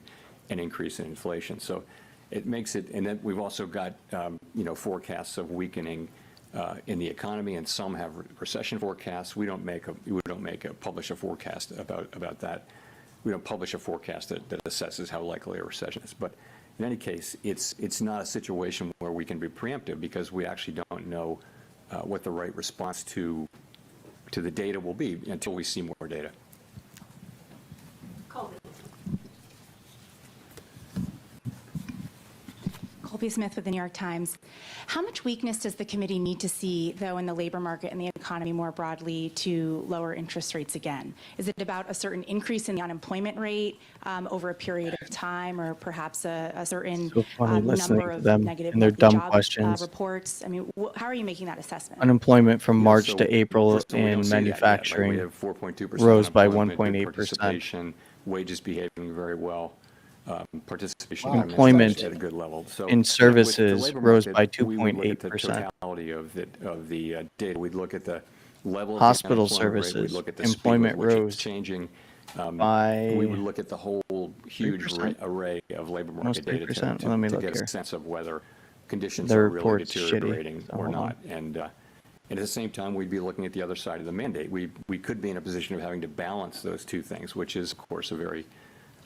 an increase in inflation. So it makes it, and then we've also got forecasts of weakening in the economy, and some have recession forecasts. We don't publish a forecast about that. We don't publish a forecast that assesses how likely a recession is. But in any case, it's not a situation where we can be preemptive because we actually don't know what the right response to the data will be until we see more data. Colby Smith with the New York Times. How much weakness does the committee need to see, though, in the labor market and the economy more broadly to lower interest rates again? Is it about a certain increase in the unemployment rate over a period of time, or perhaps a certain So funny listening number to of them negative and their monthly dumb job questions. reports? I mean, how are you making that assessment? Unemployment from March So, to April first of all, we don't in see that yet. manufacturing We have 4.2% rose by unemployment, good 1.8%. participation, wages behaving very well. participation Employment at a good level. So in with the services labor rose market, by we would look at the 2.8%. totality of the data. We'd look at the level of the Hospital unemployment rate. We'd services, look at the employment speed with which rose it's changing. by We would look at the whole huge 3%? array of labor Almost market data 3%. to Let me to look get here. a sense of whether conditions The are really report's shitty, deteriorating so or hold on. not. And at the same time, we'd be looking at the other side of the mandate. We could be in a position of having to balance those two things, which is, of course,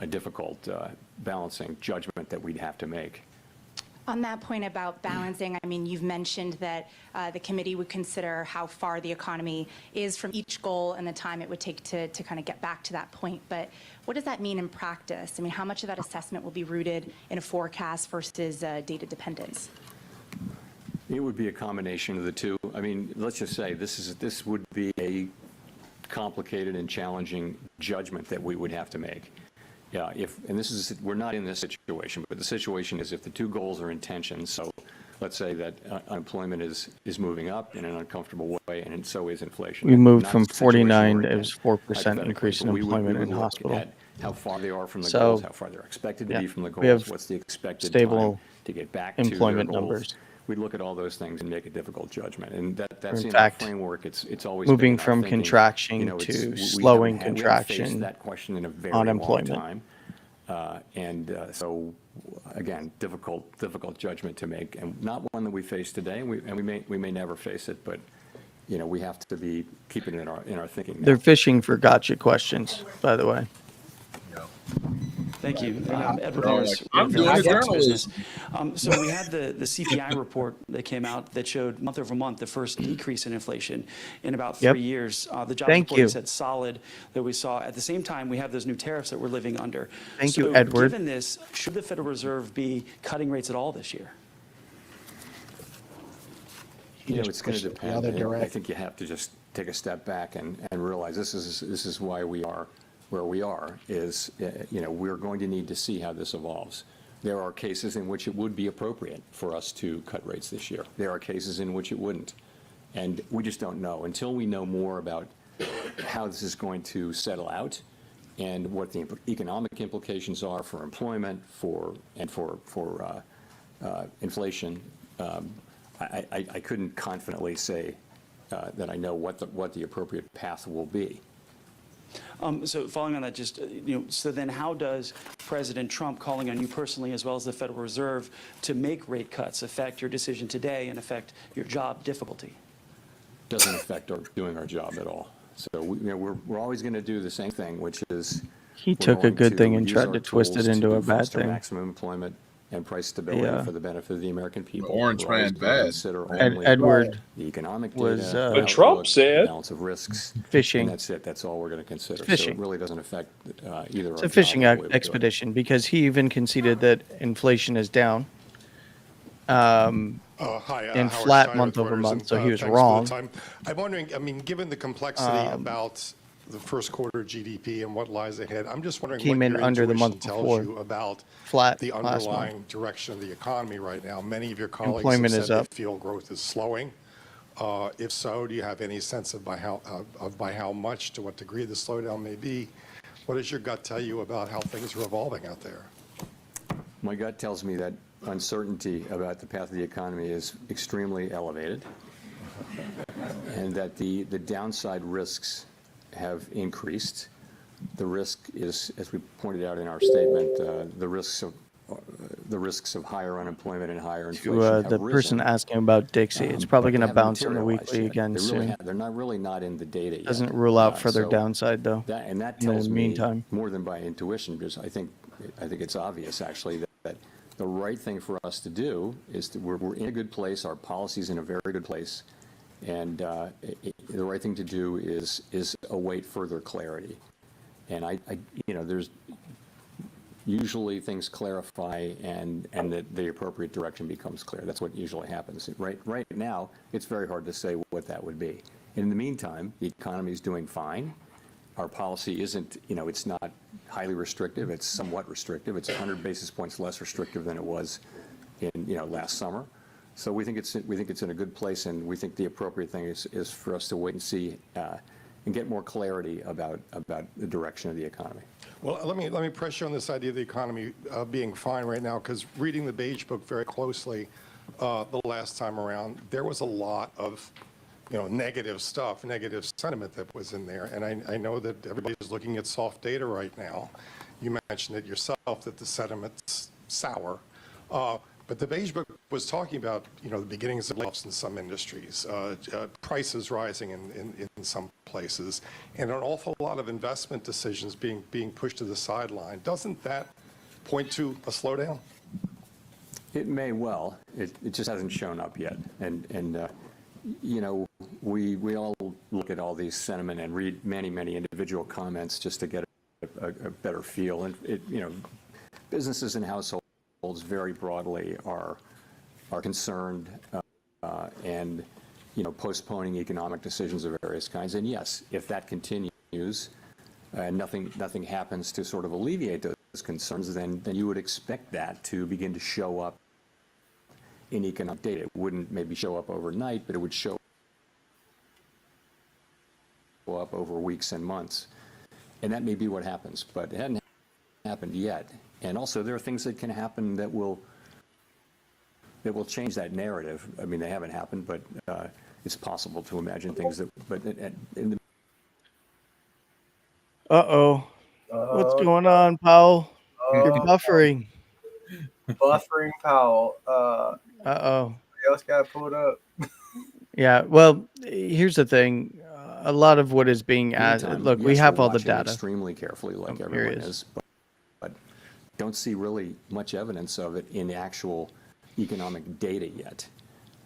a difficult balancing judgment that we'd have to make. On that point about balancing, I mean, you've mentioned that the committee would consider how far the economy is from each goal and the time it would take to kind of get back to that point. But what does that mean in practice? I mean, how much of that assessment will be rooted in a forecast versus data dependence? It would be a combination of the two. I mean, let's just say this would be a complicated and challenging judgment that we would have to make. Yeah, we're not in this situation, but the situation is if the two goals are in tension, so let's say that unemployment is moving up in an uncomfortable way, and so is inflation. We moved Not from the situation 49, we're in, it was 4% hypothetically, increase in but we employment would in look hospital. at how far they are from the So, goals, how far they're expected to yeah, be from the we have goals, what's the expected stable time to get back to their employment goals. numbers. We'd look at all those things and make a difficult judgment, and that's In in fact, our framework. It's always moving been in our from thinking. contraction to slowing we haven't contraction faced that question in a very on long employment. time. So again, difficult judgment to make, and not one that we face today, and we may never face it, but we have to be keeping it in our thinking now. They're fishing for gotcha questions, by the way. Thank you. Edward I'm Harris I'm with doing Fox journalism. Business. So we had the CPI report that came out that showed month over month the first decrease in inflation in about 3 years. The jobs Thank report you. said solid that we saw. At the same time, we have those new tariffs that we're living under. Thank So you, Edward. Given this, should the Federal Reserve be cutting rates at all this year? It's going to the depend. other And I direction. think you have to just take a step back and realize this is why we are where we are. We're going to need to see how this evolves. There are cases in which it would be appropriate for us to cut rates this year. There are cases in which it wouldn't, and we just don't know until we know more about how this is going to settle out and what the economic implications are for employment, for inflation. I couldn't confidently say that I know what the appropriate path will be. So following on that, so then how does President Trump calling on you personally, as well as the Federal Reserve, to make rate cuts affect your decision today and affect your job difficulty? Doesn't affect doing our job at all. So we're always going to do the same thing, which is He we're took a going good thing and use tried our to twist it tools into to a bad foster thing. maximum employment and price stability Yeah. for the benefit of the American people. orange We're always man gonna bad. Consider Ed- only Edward the economic was, data, uh, the But Trump outlook, said- the balance of risks, Fishing. and that's it. That's all we're going to consider. So Fishing. it really doesn't affect either. It's a fishing expedition because he even conceded that inflation is down. Hi, and Howard flat Stein month with over Reuters, month, and, so he was thanks for the wrong. time. I'm wondering, I mean, given the complexity about the first quarter GDP and what lies ahead, I'm just wondering Came what in your under the intuition month tells before. you about Flat the last month. underlying direction of the economy right now. Many of your colleagues Employment have is said up. they feel growth is slowing. If so, do you have any sense of by how much, to what degree the slowdown may be? What does your gut tell you about how things are evolving out there? My gut tells me that uncertainty about the path of the economy is extremely elevated, and that the downside risks have increased. The risk is, as we pointed out in our statement, the risks of higher unemployment and higher inflation To have the risen. person asking about Dixie, it's probably but going they to haven't bounce on the materialized weekly yet. again They soon. they're not really not in the data yet. Doesn't rule out further So downside though. that in the tells me meantime. more than by intuition, because I think it's obvious actually that the right thing for us to do is we're in a good place. Our policy's in a very good place, and the right thing to do is await further clarity. And there's usually things clarify and the appropriate direction becomes clear. That's what usually happens. Right now, it's very hard to say what that would be. In the meantime, the economy is doing fine. Our policy isn't, it's not highly restrictive. It's somewhat restrictive. It's 100 basis points less restrictive than it was in, last summer. So we think it's in a good place, and we think the appropriate thing is for us to wait and see and get more clarity about the direction of the economy. Well, let me press you on this idea of the economy being fine right now, because reading the Beige Book very closely the last time around, there was a lot of negative stuff, negative sentiment that was in there. And I know that everybody's looking at soft data right now. You mentioned it yourself that the sentiment's sour. But the Beige Book was talking about, the beginnings of layoffs in some industries, prices rising in some places, and an awful lot of investment decisions being pushed to the sideline. Doesn't that point to a slowdown? It may well. It just hasn't shown up yet. And we all look at all these sentiment and read many individual comments just to get a better feel. And businesses and households very broadly are concerned and postponing economic decisions of various kinds. And yes, if that continues and nothing happens to sort of alleviate those concerns, then you would expect that to begin to show up in economic data. It wouldn't maybe show up overnight, but it would show up over weeks and months. And that may be what happens, but it hadn't happened yet. And also, there are things that can happen that will change that narrative. I mean, they haven't happened, but it's possible to imagine things that. But in the What's going on, Powell? You're buffering. Buffering Powell. Somebody else got pulled up. Yeah. Well, here's the thing. A lot of what is being asked. Look, we have all the data extremely carefully, like everyone is, but don't see really much evidence of it in the actual economic data yet.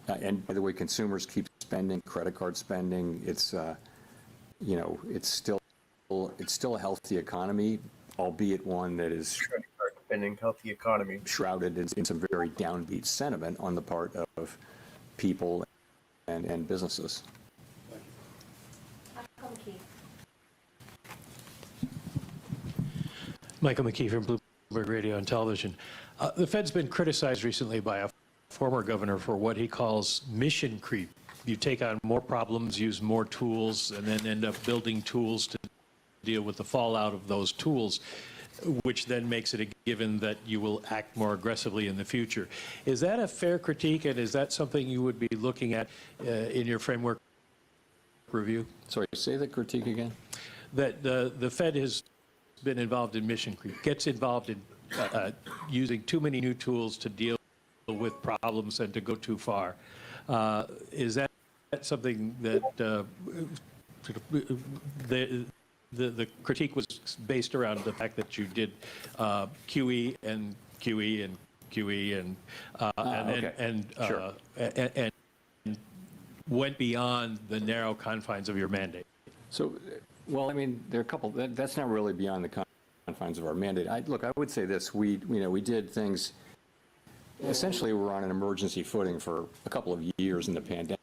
And by the way, consumers keep spending, credit card spending. It's it's still a healthy economy, albeit one that is Credit card spending, healthy economy, shrouded in some very downbeat sentiment on the part of people and businesses. Michael McKee from Bloomberg Radio and Television. The Fed's been criticized recently by a former governor for what he calls mission creep. You take on more problems, use more tools, and then end up building tools to deal with the fallout of those tools, which then makes it a given that you will act more aggressively in the future. Is that a fair critique, and is that something you would be looking at in your framework review? Sorry, say the critique again. That the Fed has been involved in mission creep, gets involved in using too many new tools to deal with problems and to go too far. Is that something that the critique was based around the fact that you did QE and QE and QE and went beyond the narrow confines of your mandate? So, well, I mean, there are a couple. That's not really beyond the confines of our mandate. I would say this: we did things. Essentially, we were on an emergency footing for a couple of years in the pandemic.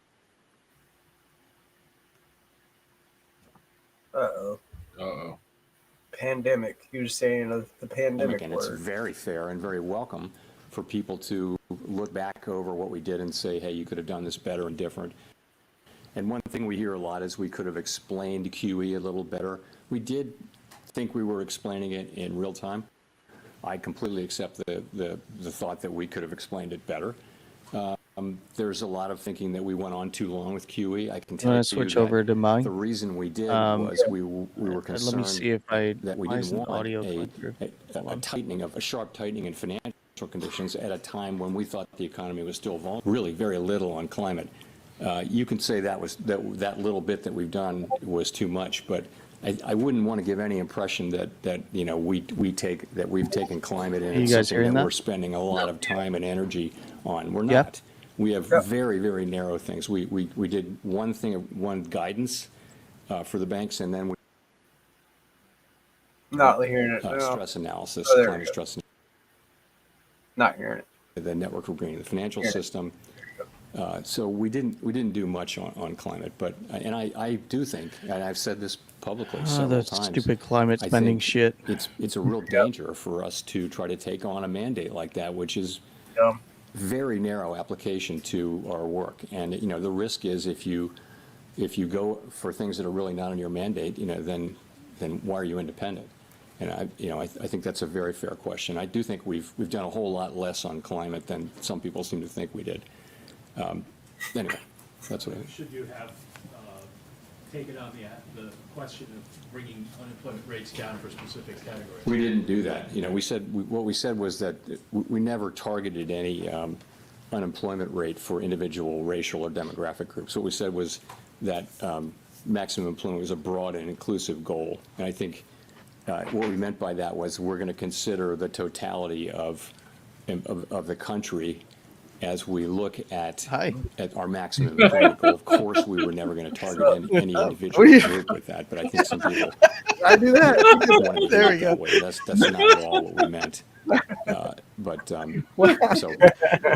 Pandemic. You were saying the pandemic And word. it's very fair and very welcome for people to look back over what we did and say, hey, you could have done this better and different. And one thing we hear a lot is we could have explained QE a little better. We did think we were explaining it in real time. I completely accept the thought that we could have explained it better. There's a lot of thinking that we went on too long with QE. I can tell you switch over to mine. The reason we did was we were concerned let me see if that we didn't want audio a sharp tightening in financial conditions at a time when we thought the economy was still vulnerable. Really very little on climate. You can say that little bit that we've done was too much, but I wouldn't want to give any impression that we've taken climate in as something that we're spending a lot of time and energy on. We're not. We have very, very narrow things. We did one guidance for the banks, and then we not hearing it. Stress analysis, climate stress. Not hearing it. The network for greening the financial system. So we didn't do much on climate, but I do think, and I've said this publicly several times. Stupid climate spending shit. It's a real danger for us to try to take on a mandate like that, which is very narrow application to our work. And the risk is if you go for things that are really not in your mandate, then why are you independent? And I think that's a very fair question. I do think we've done a whole lot less on climate than some people seem to think we did. Anyway, that's what I think. Should you have taken on the question of bringing unemployment rates down for specific categories? We didn't do that. What we said was that we never targeted any unemployment rate for individual racial or demographic groups. What we said was that maximum employment was a broad and inclusive goal. And I think what we meant by that was we're going to consider the totality of the country as we look at our maximum employment goal. Of course, we were never going to target any individual group with that, but I think some people I do that. there we go. That's not at all what we meant. So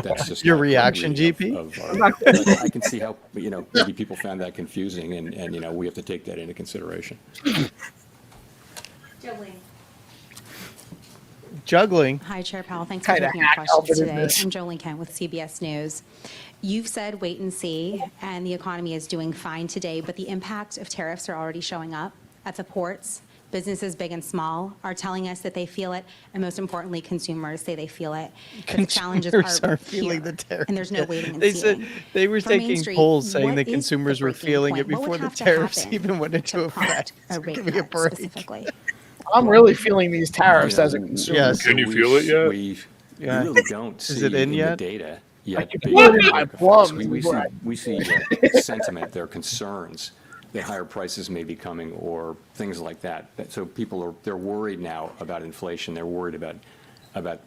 that's just Your reaction, GP? I can see how maybe people found that confusing, and we have to take that into consideration. Juggling. Hi, Chair Powell. Thanks for Kinda taking our hack questions Albert in today. this. I'm Jolene Kent with CBS News. You've said wait and see, and the economy is doing fine today, but the impact of tariffs are already showing up at the ports. Businesses, big and small, are telling us that they feel it, and most importantly, consumers say they feel it. That the challenges Are feeling here, the tariff. and there's no waiting and They seeing. said they were For Main taking Street, polls saying what that is consumers the were breaking feeling point? it What would before the have to tariffs happen even went into to effect. prompt a rate Give me a cut break. specifically? I'm really feeling these tariffs as a consumer. Yes. Can you feel it yet? We Yeah. really don't Is see it in the yet? data yet. can big feel it in my economic effects. plums, We see sentiment, their concerns that higher prices may be coming or things like that. So people they're worried now about inflation. They're worried about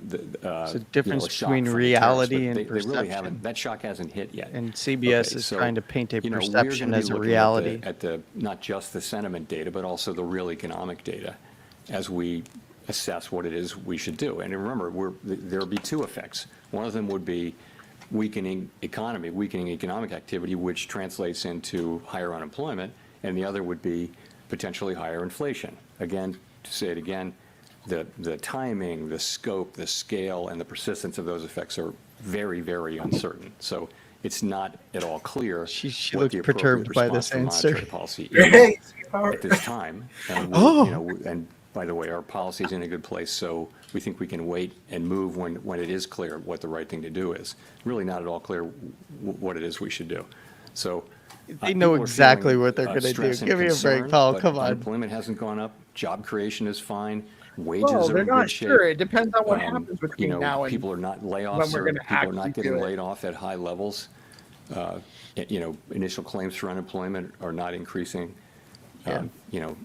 the It's a difference a shock between from the reality tariffs, and but they really perception. haven't. That shock hasn't hit yet. And CBS is trying to paint a perception as a reality. At the not just the sentiment data, but also the real economic data, as we assess what it is we should do. And remember, there would be two effects. One of them would be weakening economic activity, which translates into higher unemployment, and the other would be potentially higher inflation. Again, to say it again, the timing, the scope, the scale, and the persistence of those effects are very, very uncertain. So it's not at all clear She what looks the appropriate perturbed by this response to answer. monetary policy is at this time. And and by the way, our policy is in a good place, so we think we can wait and move when it is clear what the right thing to do is. Really not at all clear what it is we should do. So They know people are exactly feeling, what they're going to do. stress and Give me a break, concern, Paul. but Come on. Unemployment hasn't gone up. Job creation is fine. Wages Well, are they're in not good shape. sure. It depends on what happens between now and people are not when layoffs, we're or gonna people are not actually getting do it. laid off at high levels. Initial claims for unemployment are not increasing, in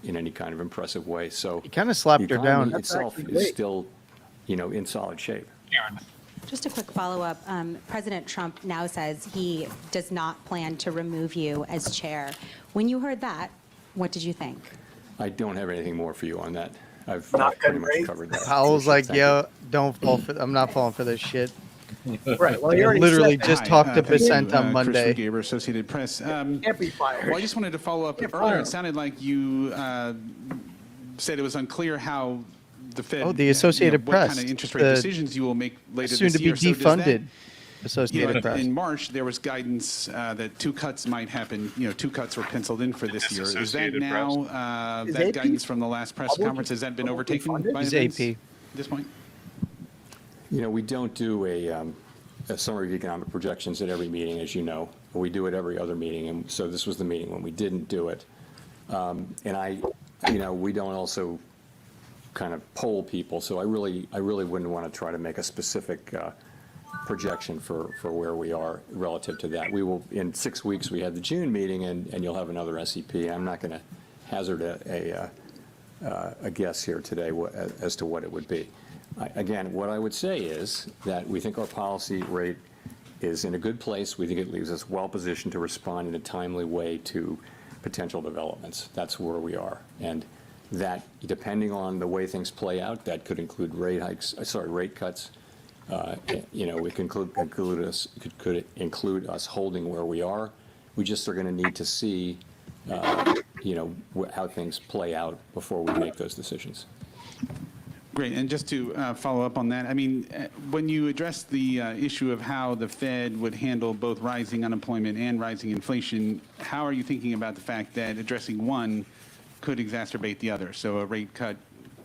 any kind of impressive way. So You kind of slapped the her down. economy itself is still, in solid shape. Just a quick follow-up. President Trump now says he does not plan to remove you as chair. When you heard that, what did you think? I don't have anything more for you on that. I've Not pretty good much rate. covered that. Powell's like, Thank you. yo, don't fall for. I'm not falling for this shit. Right. Well, I you already literally said just that. talked to Thank you. Bissent on Monday. Chris Gaber, Associated Press. Can't be fired. Well, I just wanted to follow up. Earlier, it sounded like you said it was unclear how the Fed. Oh, the Associated what Press. kind of interest rate The decisions you will make later Soon this to be year. So does that- defunded. Associated Press. In March, there was guidance that 2 cuts might happen. 2 cuts were penciled in for this year. Is that Associated now Is that AP guidance from the last press public- conference? Has that been publicly overtaken funded? by He's events AP. at this point? We don't do a summary of economic projections at every meeting, as you know. We do it every other meeting, and so this was the meeting when we didn't do it. We don't also kind of poll people, so I really wouldn't want to try to make a specific projection for where we are relative to that. We will, in 6 weeks, we had the June meeting, and you'll have another SEP. I'm not going to hazard a guess here today as to what it would be. Again, what I would say is that we think our policy rate is in a good place. We think it leaves us well positioned to respond in a timely way to potential developments. That's where we are. And that, depending on the way things play out, that could include rate cuts. It could include us holding where we are. We just are going to need to see, how things play out before we make those decisions. Great. And just to follow up on that, I mean, when you address the issue of how the Fed would handle both rising unemployment and rising inflation, how are you thinking about the fact that addressing one could exacerbate the other? So a rate cut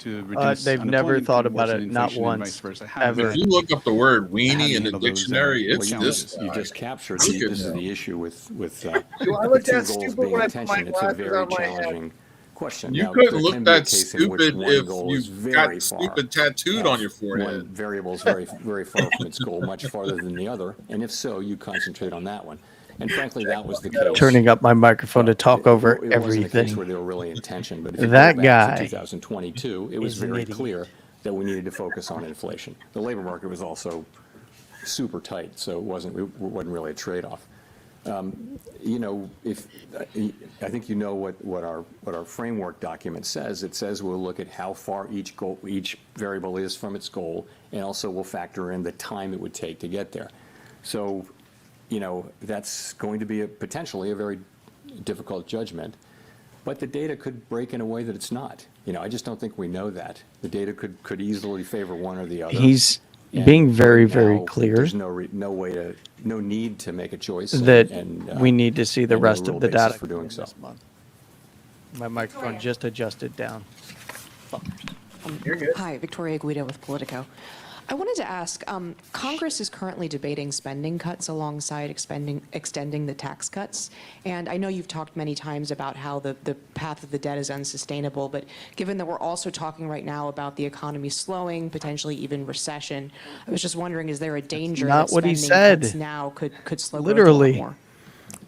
to reduce They've never unemployment thought and about worsen it, not inflation and once, vice versa? ever. If you look up the word how do weenie you in the handle those, dictionary, it's challenges? this You guy. just captured Look at this is him. the issue with Do I look two that goals stupid being when I in put my tension. It's a glasses very on my head? challenging question. You Now, couldn't there look can be a that case in which stupid one if goal you is very got far. stupid tattooed on your One forehead. variable is very, very far from its goal, much farther than the other. And if so, you concentrate on that one. And frankly, that was the case. Turning up my microphone to talk over It wasn't a case everything. where they were really in tension. But if you That go back to guy 2022, it was is an very idiot. clear that we needed to focus on inflation. The labor market was also super tight, so it wasn't really a trade-off. You know, I think you know what our framework document says. It says we'll look at how far each variable is from its goal, and also we'll factor in the time it would take to get there. So, you know, that's going to be potentially a very difficult judgment. But the data could break in a way that it's not. You know, I just don't think we know that. The data could easily favor one or the other. He's And being very, right very now, clear There's no need to make a choice. that and we need to see the and no rest real of the basis data for doing so. this month. My microphone just adjusted down. Hi, Victoria Guido with Politico. I wanted to ask, Congress is currently debating spending cuts alongside extending the tax cuts. And I know you've talked many times about how the path of the debt is unsustainable, but given that we're also talking right now about the economy slowing, potentially even recession, I was just wondering, is there a danger Not that what he spending cuts said. now could slow Literally. growth a lot more?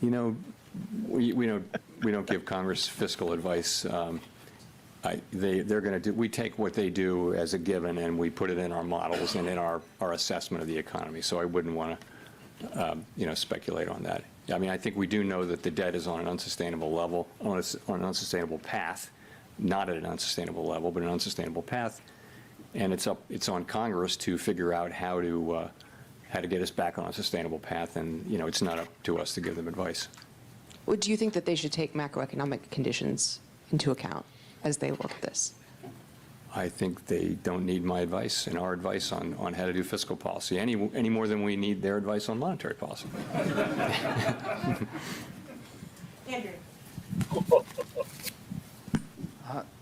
You know, we don't give Congress fiscal advice. They're going to do. We take what they do as a given, and we put it in our models and in our assessment of the economy. So I wouldn't want to, speculate on that. I mean, I think we do know that the debt is on an unsustainable level, on an unsustainable path, not at an unsustainable level, but an unsustainable path. And it's on Congress to figure out how to get us back on a sustainable path. And it's not up to us to give them advice. Well, do you think that they should take macroeconomic conditions into account as they look at this? I think they don't need my advice and our advice on how to do fiscal policy any more than we need their advice on monetary policy. Andrew.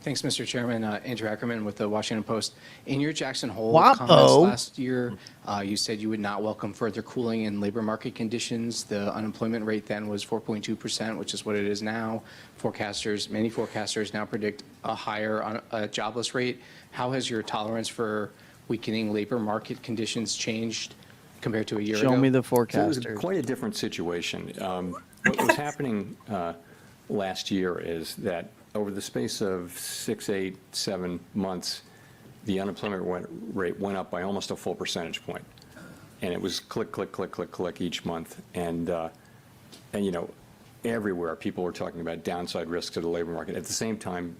Thanks, Mr. Chairman. Andrew Ackerman with the Washington Post. In your Jackson Hole Wapo. comments last year, you said you would not welcome further cooling in labor market conditions. The unemployment rate then was 4.2%, which is what it is now. Many forecasters now predict a higher jobless rate. How has your tolerance for weakening labor market conditions changed compared to a year ago? Show me the So it was forecasters. quite a different situation. What was happening last year is that over the space of 6, 8, 7 months, the unemployment rate went up by almost a full percentage point. And it was click, click, click, click, click each month. And everywhere people were talking about downside risks to the labor market. At the same time,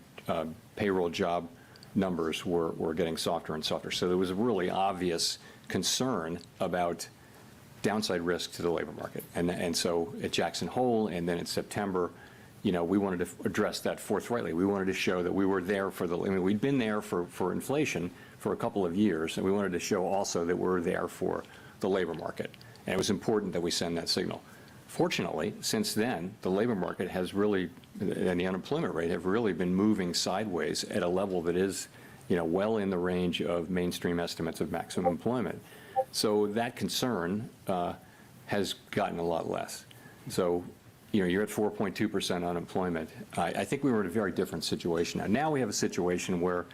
payroll job numbers were getting softer and softer. So there was a really obvious concern about downside risk to the labor market. And so at Jackson Hole and then in September, we wanted to address that forthrightly. We wanted to show that we were there we'd been there for inflation for a couple of years, and we wanted to show also that we're there for the labor market. And it was important that we send that signal. Fortunately, since then, the labor market has really, and the unemployment rate have really been moving sideways at a level that is, well in the range of mainstream estimates of maximum employment. So that concern has gotten a lot less. So, you're at 4.2% unemployment. I think we were in a very different situation. Now we have a situation where,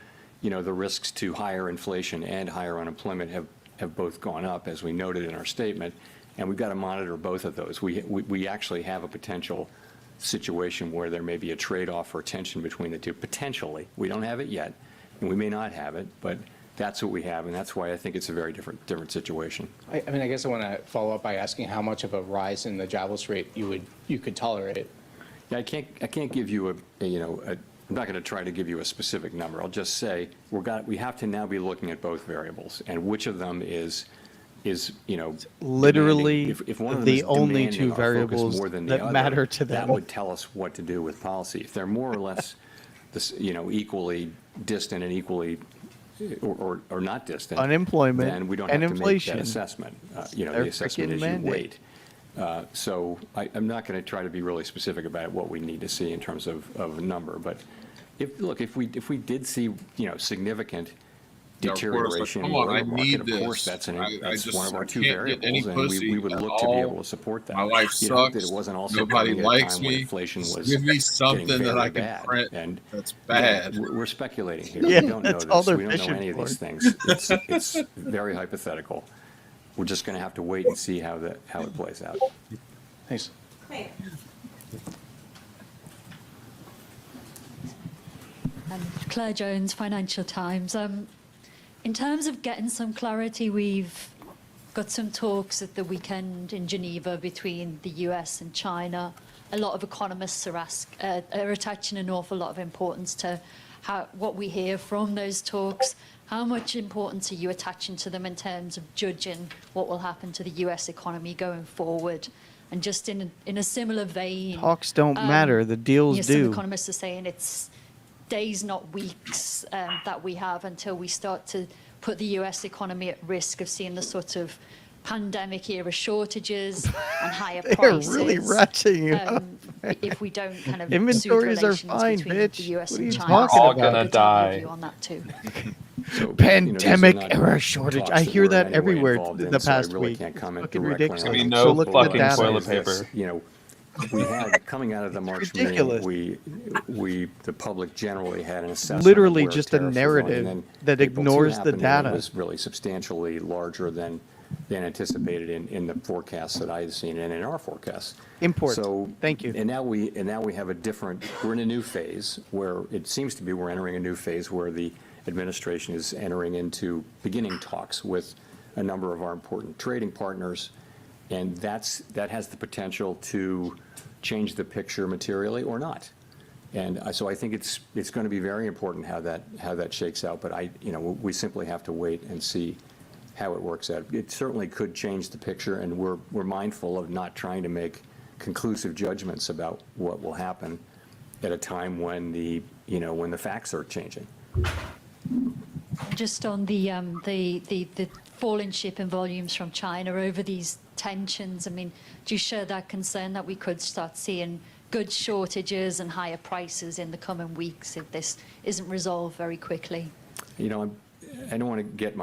the risks to higher inflation and higher unemployment have both gone up, as we noted in our statement, and we've got to monitor both of those. We actually have a potential situation where there may be a trade-off or tension between the two, potentially. We don't have it yet, and we may not have it, but that's what we have, and that's why I think it's a very different situation. I guess I want to follow up by asking how much of a rise in the jobless rate you could tolerate. Yeah, I can't give you I'm not going to try to give you a specific number. I'll just say we have to now be looking at both variables and which of them is literally if one of them the is only demanding two our focus variables more than the that other, matter to them. That would tell us what to do with policy. If they're more or less equally distant and equally or not distant, Unemployment then we don't and have to inflation. make that assessment. Their The assessment freaking is mandate. you wait. So I'm not going to try to be really specific about what we need to see in terms of a number, but If we did see, significant Yeah, of course, like, deterioration in come the on, I labor market, need of course, this. that's just one of our two can't get any variables, and pussy we would at look to be all. able to support that. My life You'd hope that sucks. it wasn't also Nobody coming at a likes time when me. inflation Just was give me getting something that very I can bad. print And that's bad. we're speculating here. Yeah, We don't know that's all this. they're We don't know fishing any of for. these things. It's very hypothetical. We're just going to have to wait and see how it plays out. Thanks. Claire Jones, Financial Times. In terms of getting some clarity, we've got some talks at the weekend in Geneva between the US and China. A lot of economists are attaching an awful lot of importance to what we hear from those talks. How much importance are you attaching to them in terms of judging what will happen to the US economy going forward? And just in a similar vein, Talks don't matter, the deals some do. economists are saying it's days, not weeks, that we have until we start to put the US economy at risk of seeing the sort of pandemic era shortages and higher They're prices. really ratcheting you up. If we don't kind of Inventories soothe are relations fine, between bitch. the US What are and you China. talking We're all about? gonna Good to have your die. view on that too. So, Pandemic these are not era shortage. talks I that hear we're that in any way everywhere involved in, the so I past really week. can't comment Fucking directly ridiculous. on I mean, it. no So look at the fucking data. toilet Is this, paper. We had, coming out of the March ridiculous. meeting, the public generally had an assessment. Literally of where just a tariffs were going, narrative and then that April 2 ignores the happened, and data. It was really substantially larger than anticipated in the forecasts that I had seen and in our forecasts. Import. So, Thank you. And now we have a different, we're in a new phase where it seems to be we're entering a new phase where the administration is beginning talks with a number of our important trading partners, and that has the potential to change the picture materially or not. And so I think it's going to be very important how that shakes out. But we simply have to wait and see how it works out. It certainly could change the picture, and we're mindful of not trying to make conclusive judgments about what will happen at a time when the facts are changing. Just on the fall in shipping volumes from China over these tensions, I mean, do you share that concern that we could start seeing goods shortages and higher prices in the coming weeks if this isn't resolved very quickly? I don't want to get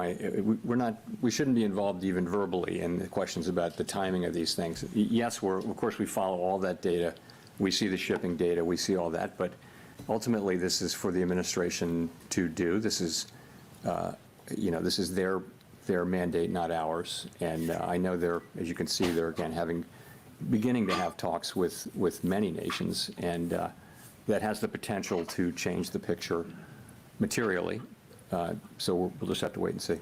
we shouldn't be involved even verbally in the questions about the timing of these things. Yes, of course we follow all that data. We see the shipping data, we see all that, but ultimately this is for the administration to do. This is their mandate, not ours. And I know as you can see, they're again beginning to have talks with many nations, and that has the potential to change the picture materially. So we'll just have to wait and see.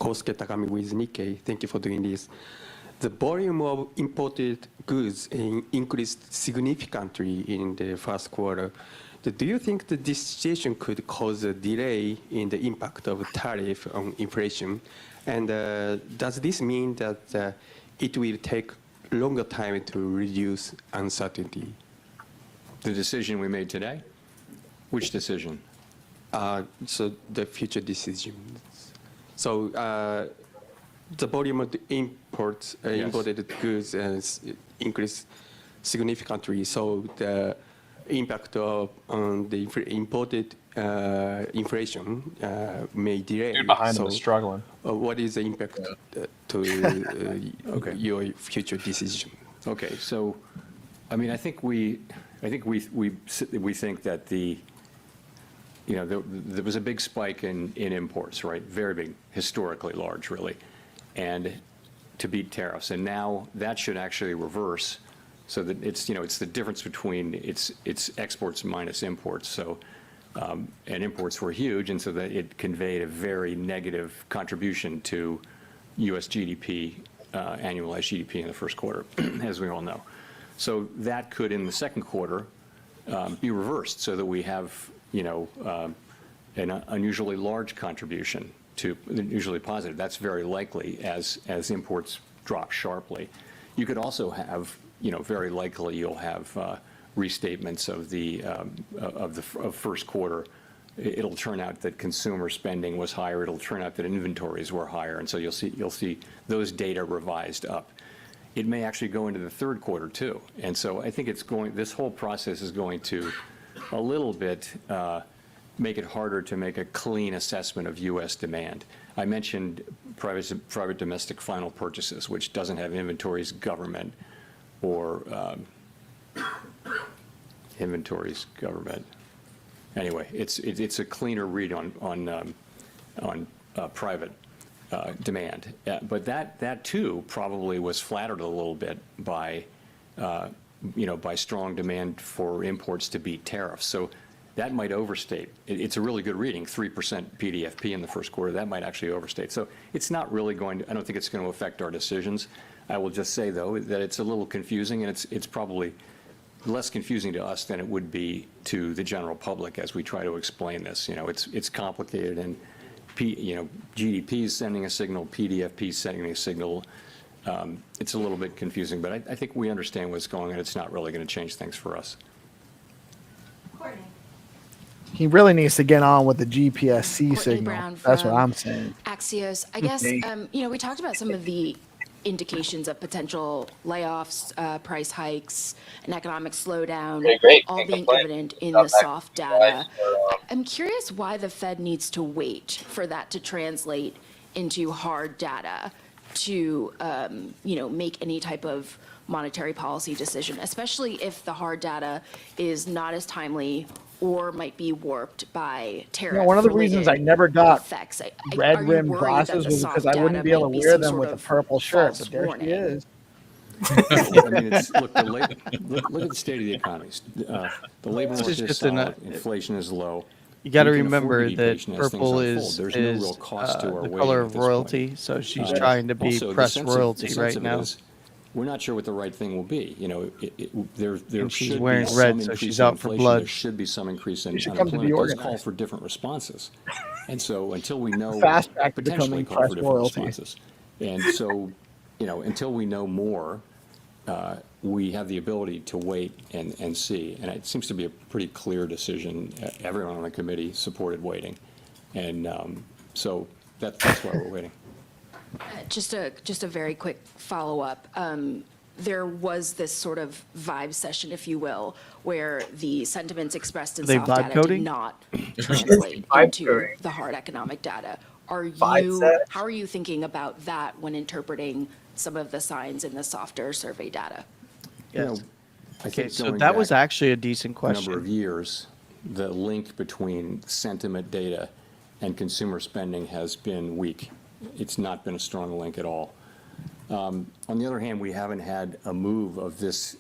Kosuke Takami with Nikkei. Thank you for doing this. The volume of imported goods increased significantly in the first quarter. Do you think that this situation could cause a delay in the impact of tariff on inflation? And does this mean that it will take longer time to reduce uncertainty? The decision we made today? Which decision? So the future decisions. So the volume of the imports, imported goods increased significantly. So the impact on the imported inflation may delay. Dude behind them is struggling. What is the impact to your future decision? Okay, so I mean, I think we think that there was a big spike in imports, right? Very big, historically large, really, and to beat tariffs. And now that should actually reverse, so that it's the difference between it's exports minus imports. So and imports were huge, and so that it conveyed a very negative contribution to U.S. GDP, annualized GDP in the first quarter, as we all know. So that could, in the second quarter, be reversed, so that we have an unusually large contribution to usually positive. That's very likely as imports drop sharply. You could also have, very likely you'll have restatements of first quarter. It'll turn out that consumer spending was higher. It'll turn out that inventories were higher, and so you'll see those data revised up. it may actually go into the third quarter too. And so I think this whole process is going to a little bit make it harder to make a clean assessment of U.S. demand. I mentioned private domestic final purchases, which doesn't have inventories government or inventories government. Anyway, it's a cleaner read on private demand. But that too probably was flattered a little bit by by strong demand for imports to beat tariffs. So that might overstate. It's a really good reading, 3% PDFP in the first quarter. That might actually overstate. So it's not really going to, I don't think it's going to affect our decisions. I will just say, though, that it's a little confusing, and it's probably less confusing to us than it would be to the general public as we try to explain this. It's complicated, and GDP is sending a signal, PDFP is sending a signal. It's a little bit confusing, but I think we understand what's going on. It's not really going to change things for us. He really needs to get on with the GPSC signal. Brown That's what from I'm saying. Axios. I guess, we talked about some of the indications of potential layoffs, price hikes, an economic slowdown, all being evident in the soft data. I'm curious why the Fed needs to wait for that to translate into hard data to, make any type of monetary policy decision, especially if the hard data is not as timely or might be warped by tariff. One of the reasons I never got effects. red rimmed glasses was because I wouldn't be able to wear them with a purple shirt, but there she is. I mean, look at the state of the economy. The labor market is solid, inflation is low. You got to We can afford remember to be that patient as things purple unfold. is There's no real cost to our the waiting color at of this point. royalty, so she's trying to be Also, the press sense of- royalty the sense right of it now. is, we're not sure what the right thing will be. There And she's should wearing be red, some so increase she's in out for inflation. blood. There should be some increase in You should come to unemployment. Those call DeOrganized. for different responses. And so until we know, Fast track to potentially becoming call for press different royalty. responses. And so, until we know more, we have the ability to wait and see. And it seems to be a pretty clear decision. Everyone on the committee supported waiting. And so that's why we're waiting. Just a very quick follow-up. There was this sort of vibe session, if you will, where the sentiments expressed in They soft vibe data coding? did not translate Vibe into coding. the hard economic data. Vibe How are you thinking about that when interpreting some of the signs in the softer survey data? Yes. I Okay, think so going that was back actually a decent a number of question. years, the link between sentiment data and consumer spending has been weak. It's not been a strong link at all. On the other hand, we haven't had a move of this,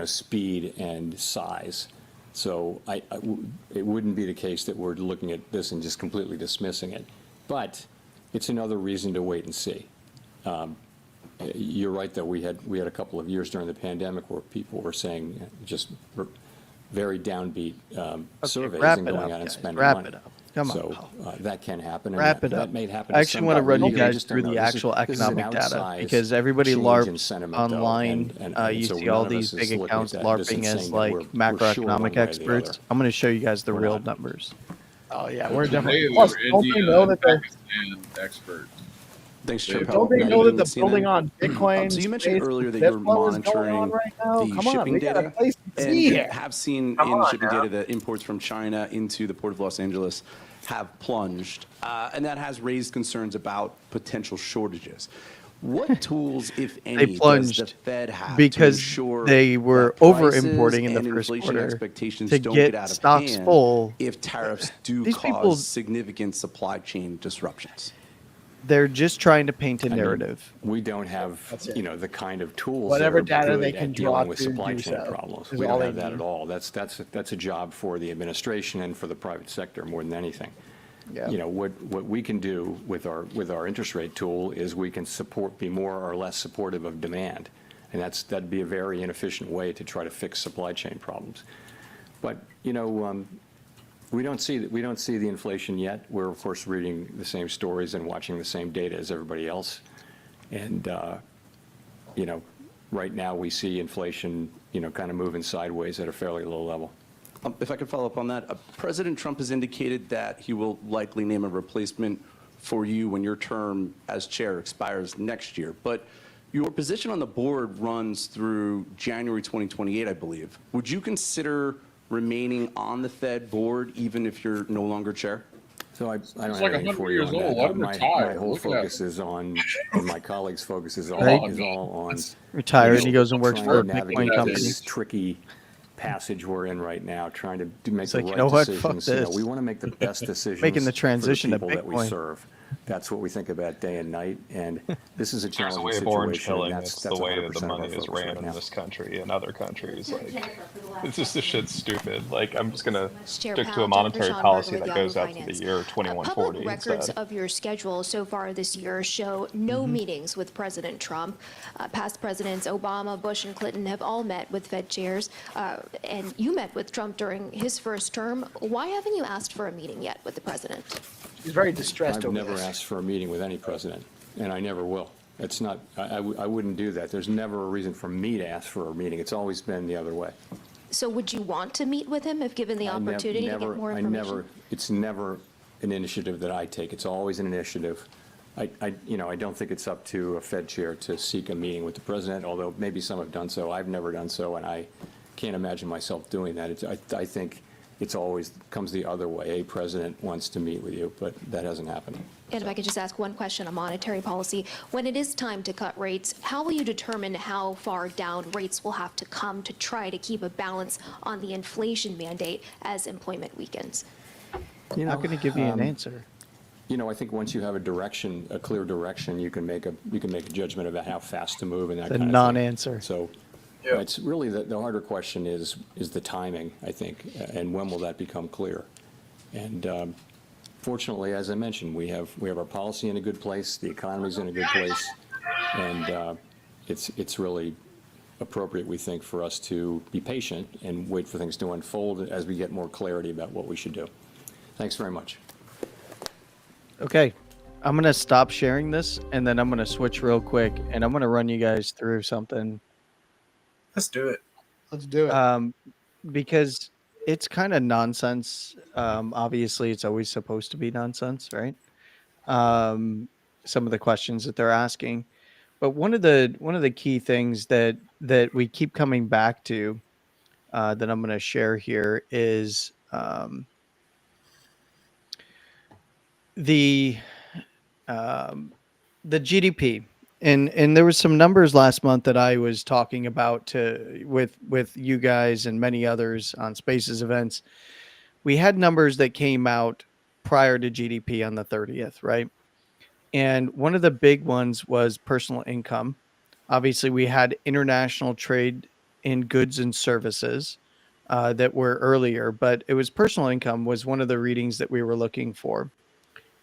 speed and size. So it wouldn't be the case that we're looking at this and just completely dismissing it. But it's another reason to wait and see. You're right, though. We had a couple of years during the pandemic where people were saying just very downbeat surveys wrap and it going up, out and guys. spending Wrap money. it up. Come on, So that can happen. and Wrap it that up. may happen. I to actually want to some run you people. guys just through don't the know. actual This is an economic data outsized because everybody change in LARPs sentiment, though, online. and You so see none all of these us big is looking at accounts that just LARPing and as saying that like we're sure one macroeconomic way or the experts. other. I'm going to show you guys the We're real not. numbers. Oh yeah, we're definitely. They Plus, were don't they India know that and they're? Pakistan experts. Thanks, They- Chair Don't they Powell. know that the CNN. building on Bitcoin? So you mentioned space earlier that Zip you're flow is going on monitoring right now? the Come on, shipping we got a data, place to and see here. have seen Come in on shipping now. data that imports from China into the Port of Los Angeles have plunged, and that has raised concerns about potential shortages. What tools, if any, does the plunged Fed have to because ensure they were that over prices importing in the and first inflation quarter expectations to don't get get out of stocks hand full? if tariffs do These cause people- significant supply chain disruptions? They're just trying to paint a I mean, narrative. we don't have, the kind of tools Whatever that are data good they can at draw dealing with through supply do chain so, problems. is We all don't they have that need. at all. That's a job for the administration and for the private sector more than anything. Yeah. What we can do with our interest rate tool is we can be more or less supportive of demand, and that'd be a very inefficient way to try to fix supply chain problems. But we don't see the inflation yet. We're of course reading the same stories and watching the same data as everybody else, and right now we see inflation kind of moving sideways at a fairly low level. If I could follow up on that, President Trump has indicated that he will likely name a replacement for you when your term as chair expires next year. But Your position on the board runs through January 2028, I believe. Would you consider remaining on the Fed board even if you're no longer chair? So I don't He's have like anything 100 for you years on old. that. Let him My retire. whole Look at focus him. is on, and my colleagues' focus is all, Right. on Retired. you He know, goes and works trying for a to Bitcoin navigate company. this tricky passage we're in right now, trying to make It's the like, right you know what? Fuck decisions. You know, this. we want to make the best decisions Making the for transition the to people that we Bitcoin. serve. That's what we think about day and night, and this is a There's a challenging way of orange situation, and pilling. that's It's the way that 100% the of our money is focus ran right in now. this country and other countries. Like, it's just this shit's stupid. Like, I'm just gonna Chair stick to Powell, a monetary Jennifer policy Schonberger that with goes Yahoo out to the Finance. year Public 2140 records instead. of your schedule so far this year show no Mhm. meetings with President Trump. Past presidents Obama, Bush, and Clinton have all met with Fed chairs, and you met with Trump during his first term. Why haven't you asked for a meeting yet with the president? He's very distressed I've over never this. asked for a meeting with any president, and I never will. It's not, I wouldn't do that. There's never a reason for me to ask for a meeting. It's always been the other way. So would you want to meet with him if given the opportunity to get more information? It's never an initiative that I take. It's always an initiative. I don't think it's up to a Fed chair to seek a meeting with the president, although maybe some have done so. I've never done so, and I can't imagine myself doing that. I think it's always comes the other way. A president wants to meet with you, but that hasn't happened. And if I could just ask one question on monetary policy. When it is time to cut rates, how will you determine how far down rates will have to come to try to keep a balance on the inflation mandate as employment weakens? You're not going to give me an answer. I think once you have a clear direction, you can make a judgment about how fast to move and that The kind of thing. non-answer. So it's really the harder question is the timing, I think, and when will that become clear? And fortunately, as I mentioned, we have our policy in a good place, the economy's in a good place, and it's really appropriate, we think, for us to be patient and wait for things to unfold as we get more clarity about what we should do. Thanks very much. Okay, I'm going to stop sharing this, and then I'm going to switch real quick, and I'm going to run you guys through something. Let's do it. Let's do it. Because it's kind of nonsense. Obviously, it's always supposed to be nonsense, right? Some of the questions that they're asking. But one of the key things that we keep coming back to that I'm going to share here is the GDP, and there was some numbers last month that I was talking about with you guys and many others on Spaces events. We had numbers that came out prior to GDP on the 30th, right? And one of the big ones was personal income. Obviously, we had international trade in goods and services that were earlier, but it was personal income was one of the readings that we were looking for.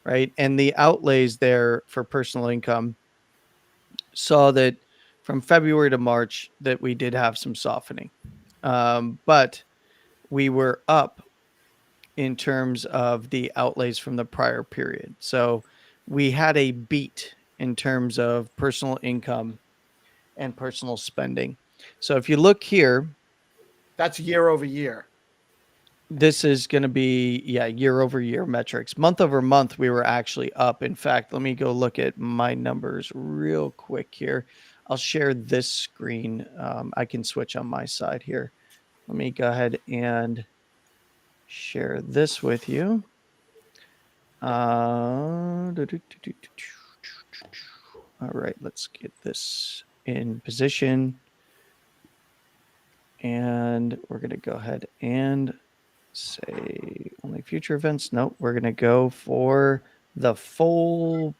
Right. And the outlays there for personal income saw that from February to March that we did have some softening. But we were up in terms of the outlays from the prior period. So we had a beat in terms of personal income and personal spending. So if you look here, that's year over year. This is going to be, year over year metrics. Month over month, we were actually up. In fact, let me go look at my numbers real quick here. I'll share this screen. I can switch on my side here. Let me go ahead and share this with you. All right, let's get this in position. And we're going to go ahead and say only future events. Nope, we're going to go for the full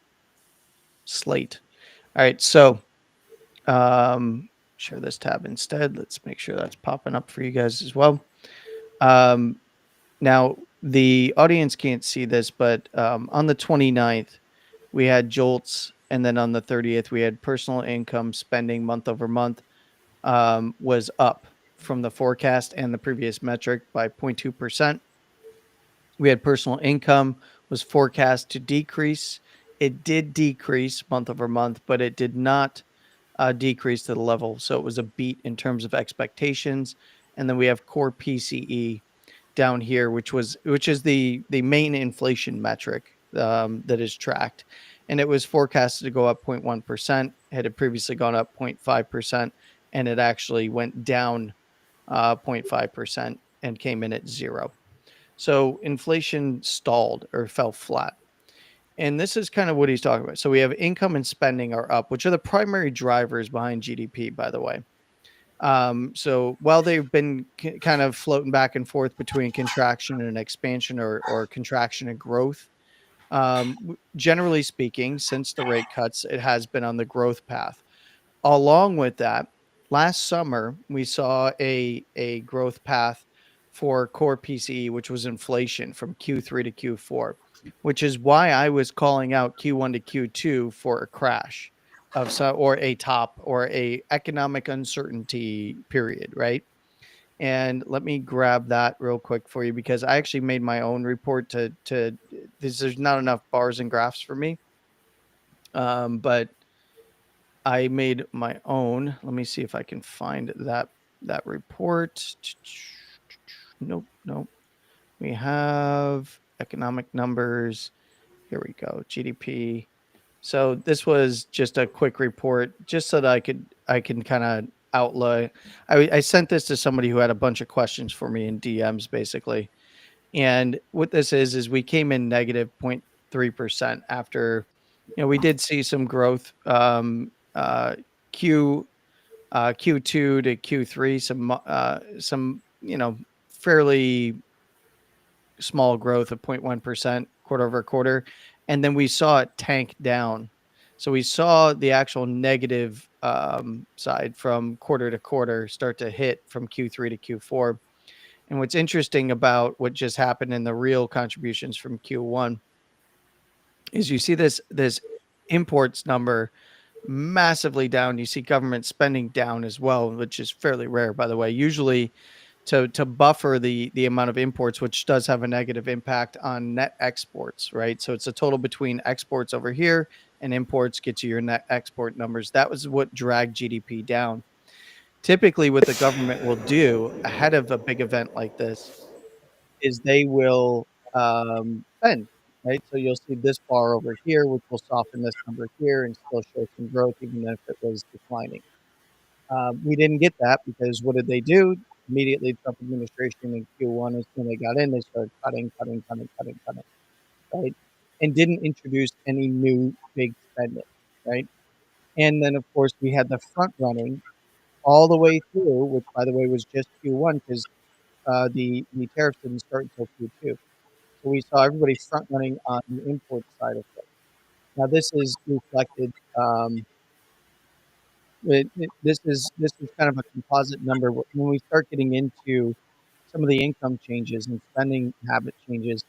slate. All right, so share this tab instead. Let's make sure that's popping up for you guys as well. Now, the audience can't see this, but on the 29th, we had JOLTS, and then on the 30th, we had personal income spending month over month was up from the forecast and the previous metric by 0.2%. We had personal income was forecast to decrease. It did decrease month over month, but it did not decrease to the level. So it was a beat in terms of expectations. And then we have core PCE down here, which is the main inflation metric that is tracked. and it was forecasted to go up 0.1%. It had previously gone up 0.5%, and it actually went down 0.5% and came in at 0. So inflation stalled or fell flat. And this is kind of what he's talking about. So we have income and spending are up, which are the primary drivers behind GDP, by the way. So while they've been kind of floating back and forth between contraction and expansion, or contraction and growth, generally speaking, since the rate cuts, it has been on the growth path. Along with that, last summer we saw a growth path for core PCE, which was inflation from Q3 to Q4, which is why I was calling out Q1 to Q2 for a crash of some, or a top, or a economic uncertainty period, right? And let me grab that real quick for you, because I actually made my own report to this. There's not enough bars and graphs for me, but I made my own. Let me see if I can find that report. Nope. We have economic numbers. Here we go. GDP. So this was just a quick report, just so that I can kind of outlay. I sent this to somebody who had a bunch of questions for me in DMs, basically. And what this is we came in negative 0.3% after, we did see some growth, Q2 to Q3, some fairly small growth of 0.1% quarter over quarter, and then we saw it tank down. So we saw the actual negative side from quarter to quarter start to hit from Q3 to Q4. And what's interesting about what just happened in the real contributions from Q1 is you see this imports number massively down. You see government spending down as well, which is fairly rare, by the way. Usually to buffer the amount of imports, which does have a negative impact on net exports, right? So it's a total between exports over here and imports gets you your net export numbers. That was what dragged GDP down. Typically, what the government will do ahead of a big event like this is they will spend, right? So you'll see this bar over here, which will soften this number here and still show some growth, even if it was declining. We didn't get that because what did they do? Immediately, Trump administration in Q1, as when they got in, they started cutting, right? And didn't introduce any new big spending, right? And then, of course, we had the front running all the way through, which, by the way, was just Q1 because the tariffs didn't start until Q2. So we saw everybody front running on the import side of things. Now, this is reflected. This is kind of a composite number. When we start getting into some of the income changes and spending habit changes,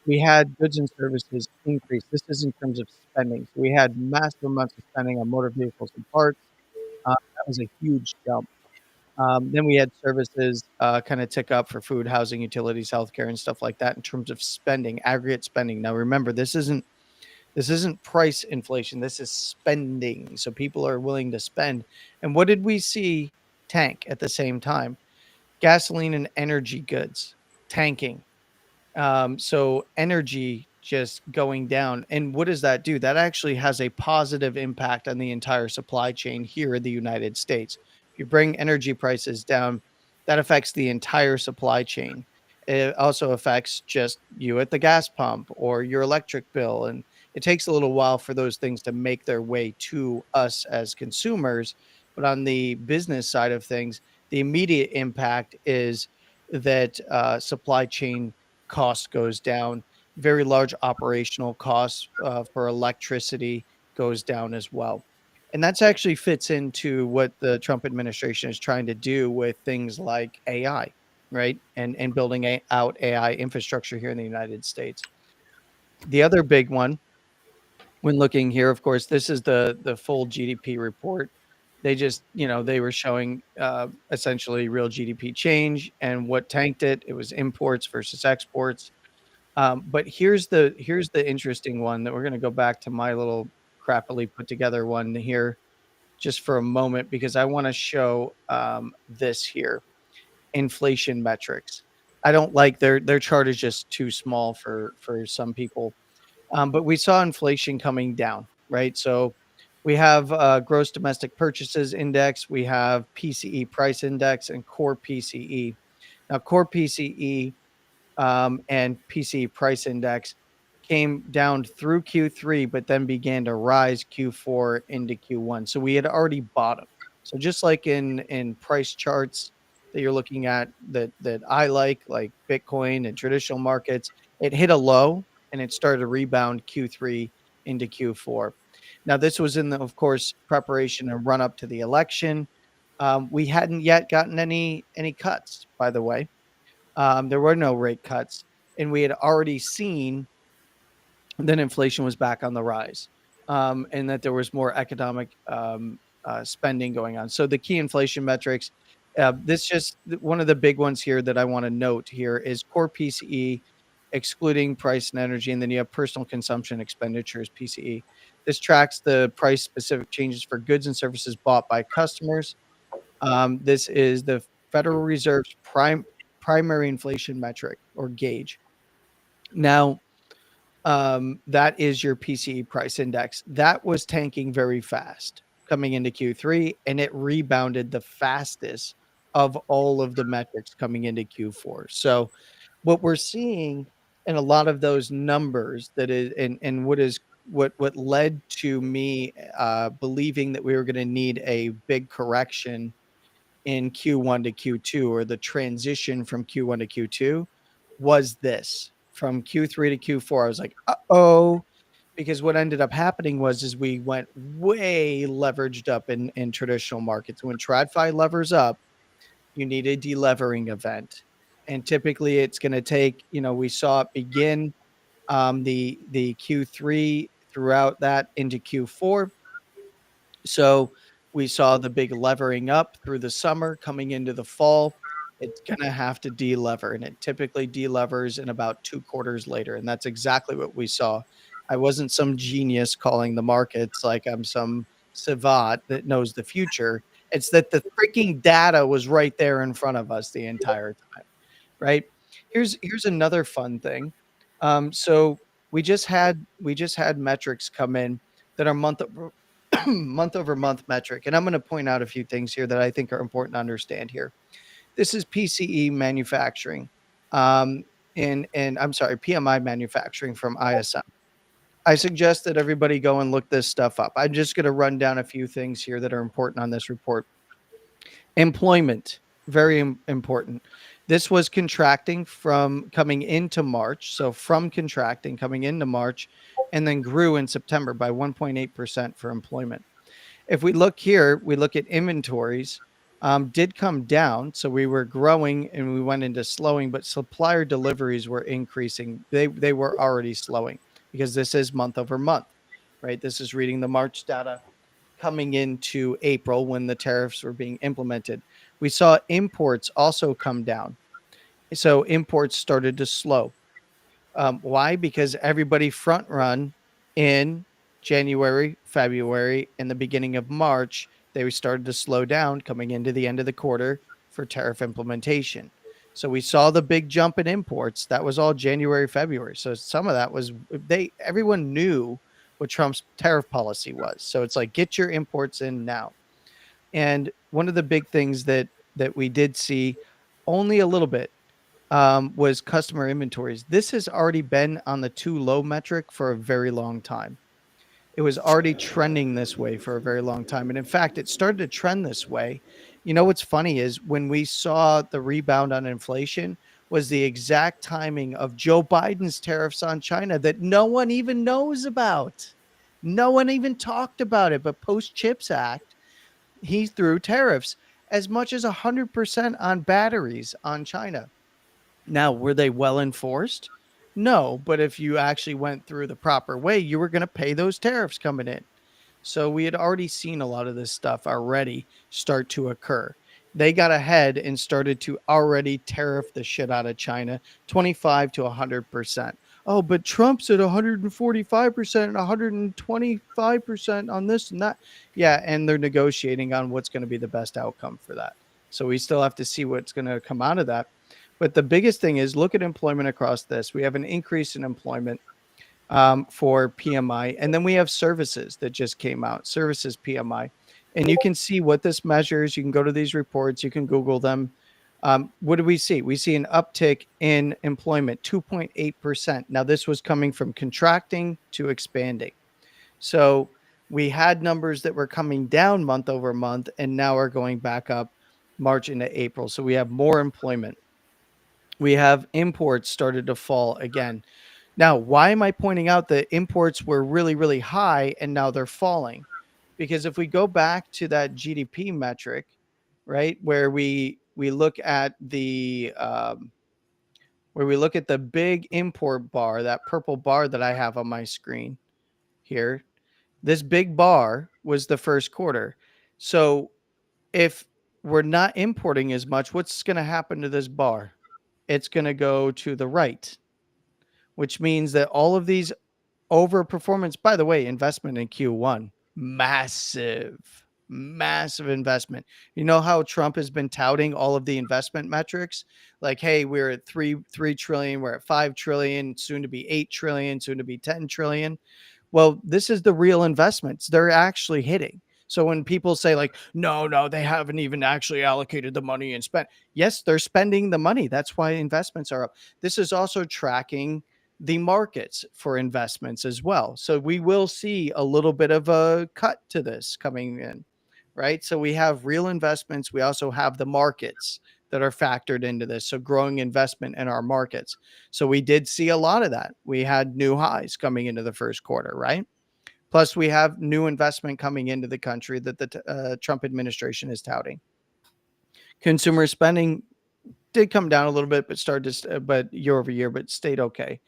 we had goods and services increase. This is in terms of spending. So we had massive amounts of spending on motor vehicles and parts. That was a huge jump. Then we had services kind of tick up for food, housing, utilities, healthcare, and stuff like that in terms of spending, aggregate spending. Now, remember, this isn't price inflation. This is spending. So people are willing to spend. And what did we see tank at the same time? Gasoline and energy goods tanking. So energy just going down. And what does that do? That actually has a positive impact on the entire supply chain here in the United States. If you bring energy prices down, that affects the entire supply chain. It also affects just you at the gas pump or your electric bill. And it takes a little while for those things to make their way to us as consumers. But on the business side of things, the immediate impact is that supply chain cost goes down. Very large operational costs for electricity goes down as well. And that's actually fits into what the Trump administration is trying to do with things like AI, right? And building out AI infrastructure here in the United States. The other big one, when looking here, of course, this is the full GDP report. They just, they were showing essentially real GDP change, and what tanked it. It was imports versus exports. But here's the interesting one that we're going to go back to my little crappily put together one here just for a moment, because I want to show this here, inflation metrics. I don't like their chart is just too small for some people. But we saw inflation coming down. right? So we have gross domestic purchases index, we have PCE price index, and core PCE. Now, core PCE and PCE price index came down through Q3, but then began to rise Q4 into Q1. So we had already bottomed. So just like in price charts that you're looking at that I like Bitcoin and traditional markets, it hit a low and it started to rebound Q3 into Q4. Now this was in the, of course, preparation and run up to the election. We hadn't yet gotten any cuts, by the way. There were no rate cuts, and we had already seen that inflation was back on the rise, and that there was more economic spending going on. So the key inflation metrics, one of the big ones here that I want to note here is core PCE, excluding price and energy, and then you have personal consumption expenditures, PCE. This tracks the price specific changes for goods and services bought by customers. This is the Federal Reserve's primary inflation metric or gauge. Now, that is your PCE price index. That was tanking very fast coming into Q3, and it rebounded the fastest of all of the metrics coming into Q4. So what we're seeing in a lot of those numbers that is, and what led to me believing that we were going to need a big correction in Q1 to Q2, or the transition from Q1 to Q2, was this. From Q3 to Q4, I was like, uh-oh, because what ended up happening is we went way leveraged up in traditional markets. When TradFi levers up, you need a delevering event. And typically it's going to take, we saw it begin the Q3 throughout that into Q4. So we saw the big levering up through the summer coming into the fall. It's going to have to delever, and it typically delevers in about 2 quarters later. And that's exactly what we saw. I wasn't some genius calling the markets like I'm some savant that knows the future. It's that the freaking data was right there in front of us the entire time, right? Here's another fun thing. So we just had metrics come in that are month over month metric. And I'm going to point out a few things here that I think are important to understand here. This is PCE manufacturing, and I'm sorry, PMI manufacturing from ISM. I suggest that everybody go and look this stuff up. I'm just going to run down a few things here that are important on this report. Employment, very important. This was contracting from coming into March. So from contracting coming into March, and then grew in September by 1.8% for employment. If we look here, we look at inventories, did come down. So we were growing and we went into slowing, but supplier deliveries were increasing. They were already slowing because this is month over month, right? This is reading the March data coming into April when the tariffs were being implemented. We saw imports also come down. So imports started to slow. Why? Because everybody front run in January, February, and the beginning of March. They started to slow down coming into the end of the quarter for tariff implementation. So we saw the big jump in imports. That was all January, February. So some of that was everyone knew what Trump's tariff policy was. So it's like, get your imports in now. And one of the big things that we did see only a little bit was customer inventories. This has already been on the too low metric for a very long time. It was already trending this way for a very long time. And in fact, it started to trend this way. You know, what's funny is when we saw the rebound on inflation was the exact timing of Joe Biden's tariffs on China that no one even knows about. No one even talked about it. But post-Chips Act, he threw tariffs as much as 100% on batteries on China. Now, were they well enforced? No, but if you actually went through the proper way, you were going to pay those tariffs coming in. So we had already seen a lot of this stuff already start to occur. They got ahead and started to already tariff the shit out of China, 25 to 100%. Oh, but Trump's at 145% and 125% on this and that. Yeah, and they're negotiating on what's going to be the best outcome for that. So we still have to see what's going to come out of that. But the biggest thing is look at employment across this. We have an increase in employment. for PMI. And then we have services that just came out, services PMI. And you can see what this measures. You can go to these reports. You can Google them. What do we see? We see an uptick in employment, 2.8%. Now, this was coming from contracting to expanding. So we had numbers that were coming down month over month and now are going back up March into April. So we have more employment. We have imports started to fall again. Now, why am I pointing out that imports were really, really high and now they're falling? Because if we go back to that GDP metric, right, where we look at the big import bar, that purple bar that I have on my screen here, this big bar was the first quarter. So if we're not importing as much, what's going to happen to this bar? It's going to go to the right, which means that all of these overperformance, by the way, investment in Q1, massive investment. You know how Trump has been touting all of the investment metrics? Like, hey, we're at 3 trillion, we're at 5 trillion, soon to be 8 trillion, soon to be 10 trillion. Well, this is the real investments. They're actually hitting. So when people say like, no, they haven't even actually allocated the money and spent. Yes, they're spending the money. That's why investments are up. This is also tracking the markets for investments as well. So we will see a little bit of a cut to this coming in, right? So we have real investments. We also have the markets that are factored into this. So growing investment in our markets. So we did see a lot of that. We had new highs coming into the first quarter, right? Plus we have new investment coming into the country that the Trump administration is touting. Consumer spending did come down a little bit, but year over year, but stayed okay.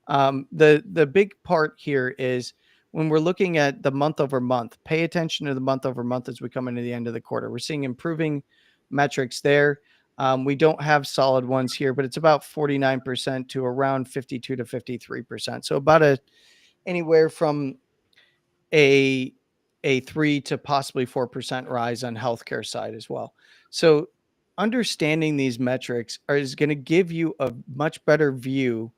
The big part here is when we're looking at the month over month, pay attention to the month over month as we come into the end of the quarter. We're seeing improving metrics there. We don't have solid ones here, but it's about 49% to around 52 to 53%. So about anywhere from a 3 to possibly 4% rise on healthcare side as well. So understanding these metrics is going to give you a much better view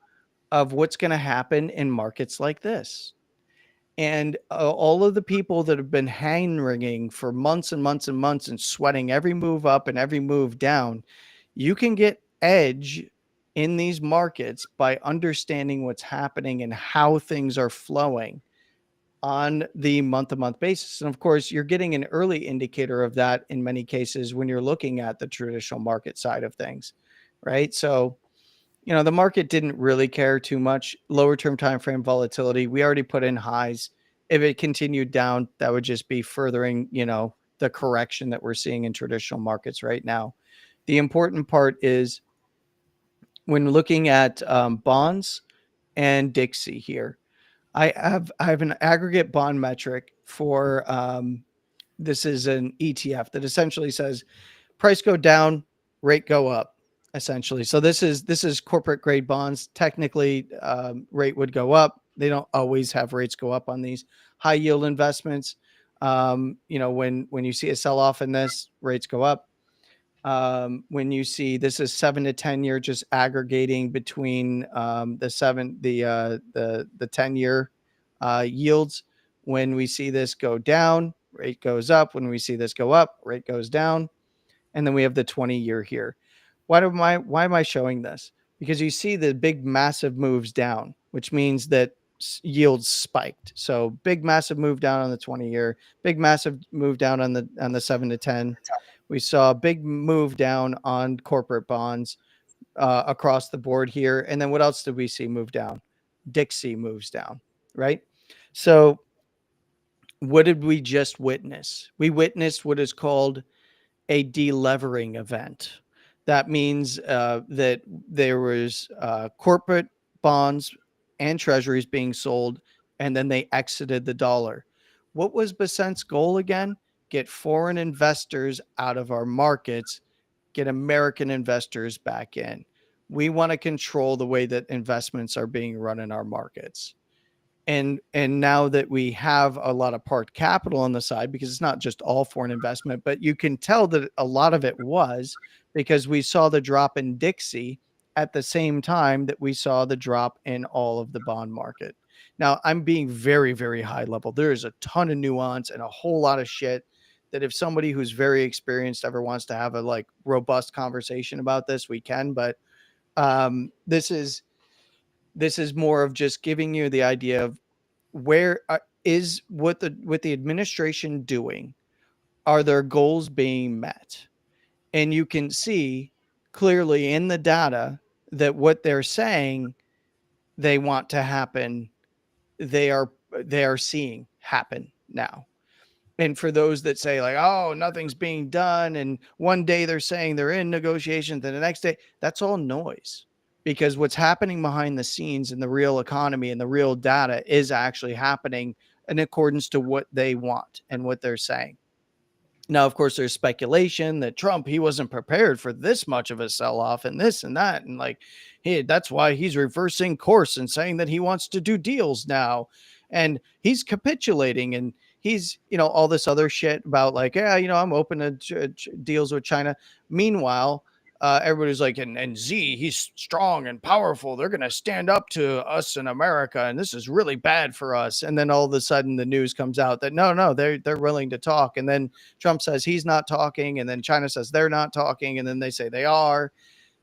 of what's going to happen in markets like this. And all of the people that have been hand-wringing for months and months and months and sweating every move up and every move down, you can get edge in these markets by understanding what's happening and how things are flowing on the month-to-month basis. And of course, you're getting an early indicator of that in many cases when you're looking at the traditional market side of things, right? So the market didn't really care too much. Lower term time frame volatility, we already put in highs. If it continued down, that would just be furthering, the correction that we're seeing in traditional markets right now. The important part is when looking at bonds and Dixie here, I have an aggregate bond metric for this is an ETF that essentially says price go down, rate go up. Essentially. So this is corporate grade bonds. Technically, rate would go up. They don't always have rates go up on these high yield investments. When you see a sell off in this, rates go up. When you see this is 7 to 10 year, just aggregating between the 10 year yields. When we see this go down, rate goes up. When we see this go up, rate goes down. And then we have the 20 year here. Why am I showing this? Because you see the big massive moves down, which means that yields spiked. So big massive move down on the 20 year, big massive move down on the 7 to 10. We saw a big move down on corporate bonds across the board here. And then what else did we see move down? Dixie moves down, right? So what did we just witness? We witnessed what is called a delevering event. That means that there was corporate bonds and treasuries being sold, and then they exited the dollar. What was Besant's goal again? Get foreign investors out of our markets, get American investors back in. We want to control the way that investments are being run in our markets. And now that we have a lot of parked capital on the side, because it's not just all foreign investment, but you can tell that a lot of it was because we saw the drop in Dixie at the same time that we saw the drop in all of the bond market. Now, I'm being very, very high level. There is a ton of nuance and a whole lot of shit that if somebody who's very experienced ever wants to have a like robust conversation about this, we can. But this is more of just giving you the idea of where is what the administration doing. Are their goals being met? And you can see clearly in the data that what they're saying they want to happen, they are seeing happen now. And for those that say like, oh, nothing's being done, and one day they're saying they're in negotiations, then the next day, that's all noise. Because what's happening behind the scenes in the real economy and the real data is actually happening in accordance to what they want and what they're saying. Now, of course, there's speculation that Trump, he wasn't prepared for this much of a sell-off and this and that. And like, hey, that's why he's reversing course and saying that he wants to do deals now. And he's capitulating and he's, all this other shit about like, yeah, I'm open to deals with China. Meanwhile, everybody's like, and Z, he's strong and powerful. They're going to stand up to us in America. And this is really bad for us. And then all of a sudden the news comes out that no, they're willing to talk. And then Trump says he's not talking. And then China says they're not talking. And then they say they are.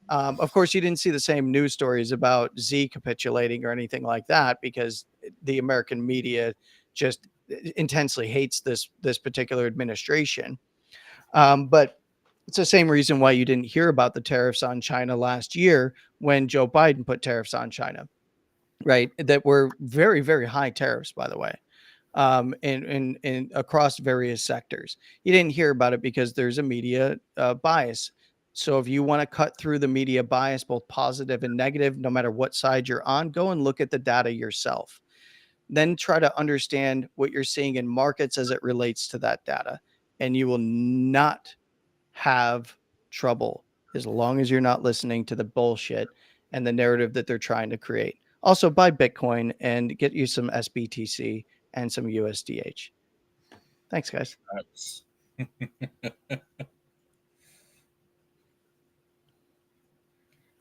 Of course, you didn't see the same news stories about Z capitulating or anything like that because the American media just intensely hates this particular administration. But it's the same reason why you didn't hear about the tariffs on China last year when Joe Biden put tariffs on China, right? That were very, very high tariffs, by the way, in across various sectors. You didn't hear about it because there's a media bias. So if you want to cut through the media bias, both positive and negative, no matter what side you're on, go and look at the data yourself. Then try to understand what you're seeing in markets as it relates to that data. And you will not have trouble as long as you're not listening to the bullshit and the narrative that they're trying to create. Also, buy Bitcoin and get you some SBTC and some USDH. Thanks, guys.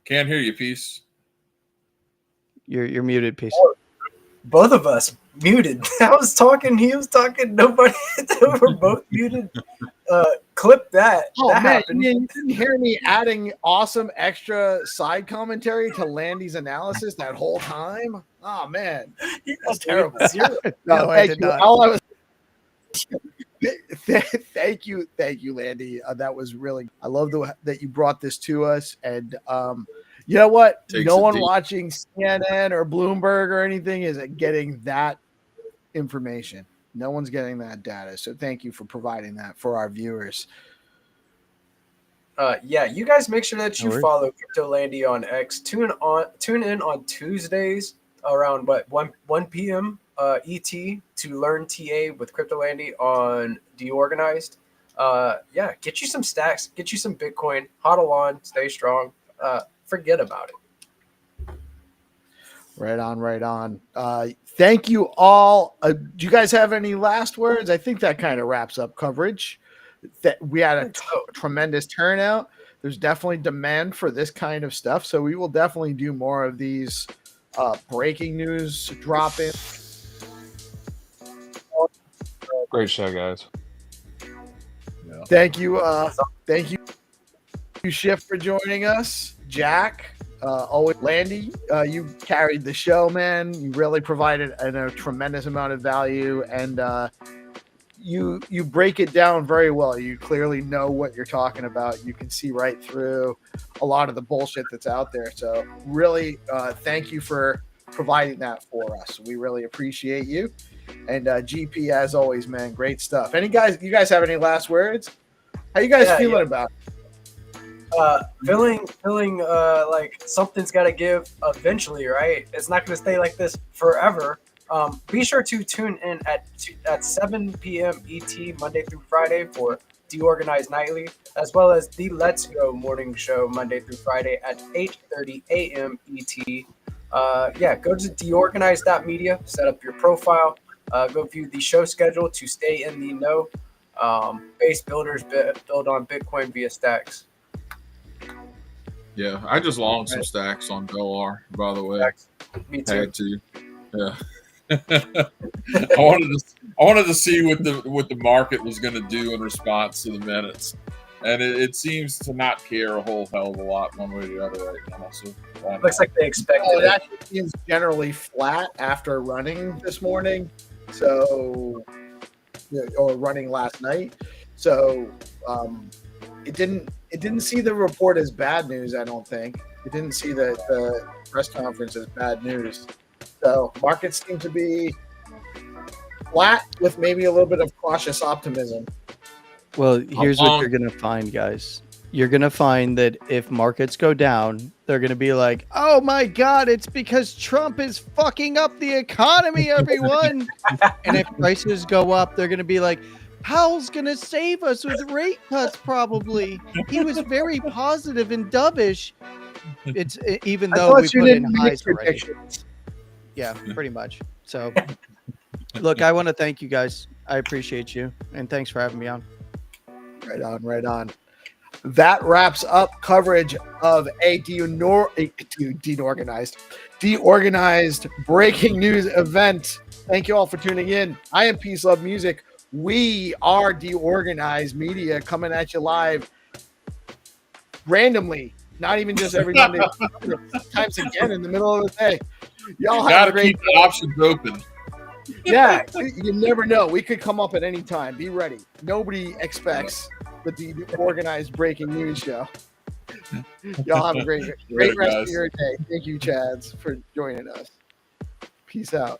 Can't hear you, Peace. You're muted, Peace. Both of us muted. I was talking, he was talking, nobody. We're both muted. Clip that. Oh, that man, happened. you didn't hear me adding awesome extra side commentary to Landy's analysis that whole time? Oh, man. That's terrible. No, I did not. All I was... Thank you, Landy. That was really... I love that you brought this to us. And you know what? No one watching CNN or Bloomberg or anything is getting that information. No one's getting that data. So thank you for providing that for our viewers. Yeah, you guys make sure that you follow CryptoLandy on X. Tune in on Tuesdays around 1 p.m. ET to learn TA with CryptoLandy on DeOrganized. Yeah, get you some stacks, get you some Bitcoin, hodl on, stay strong. Forget about it. Right on. Thank you all. Do you guys have any last words? I think that kind of wraps up coverage. That we had a tremendous turnout. There's definitely demand for this kind of stuff, so we will definitely do more of these breaking news drop in. Great show, guys. Thank you, Shift, for joining us. Jack, always Landy, you carried the show, man. You really provided a tremendous amount of value, and you break it down very well. You clearly know what you're talking about. You can see right through a lot of the bullshit that's out there. So really, thank you for providing that for us. We really appreciate you. And GP, as always, man, great stuff. You guys have any last words? How you guys feeling about it? Feeling like something's got to give eventually, right? It's not going to stay like this forever. Be sure to tune in at 7 p.m. ET Monday through Friday for DeOrganized Nightly, as well as the Let's Go morning show Monday through Friday at 8:30 a.m. ET. Go to deorganized.media, set up your profile, go view the show schedule to stay in the know. Base builders build on Bitcoin via stacks. Yeah, I just longed some stacks on Dollar, by the way. Me too. Had to. Yeah. I wanted to see what the market was going to do in response to the minutes, and it seems to not care a whole hell of a lot one way or the other right now. So looks like they expected it. That seems generally flat after running this morning, so or running last night. So it didn't see the report as bad news. I don't think it didn't see the press conference as bad news. So markets seem to be flat with maybe a little bit of cautious optimism. Well, here's what you're going to find, guys. You're going to find that if markets go down, they're going to be like, oh my God, it's because Trump is fucking up the economy, everyone. And if prices go up, they're going to be like, Powell's going to save us with rate cuts, probably. He was very positive and dovish. It's even though we put in highs already. Yeah, pretty much. So, look, I want to thank you guys. I appreciate you. And thanks for having me on. Right on, right on. That wraps up coverage of a DeOrganized breaking news event. Thank you all for tuning in. I am PeaceLoveMusic. We are DeOrganized Media coming at you live randomly, not even just every Monday, sometimes again in the middle of the day. Y'all have a great keep the options open. Yeah, you never know. We could come up at any time. Be ready. Nobody expects the DeOrganized breaking news show. Y'all have a great rest of your day. Thank you, Chads, for joining us. Peace out.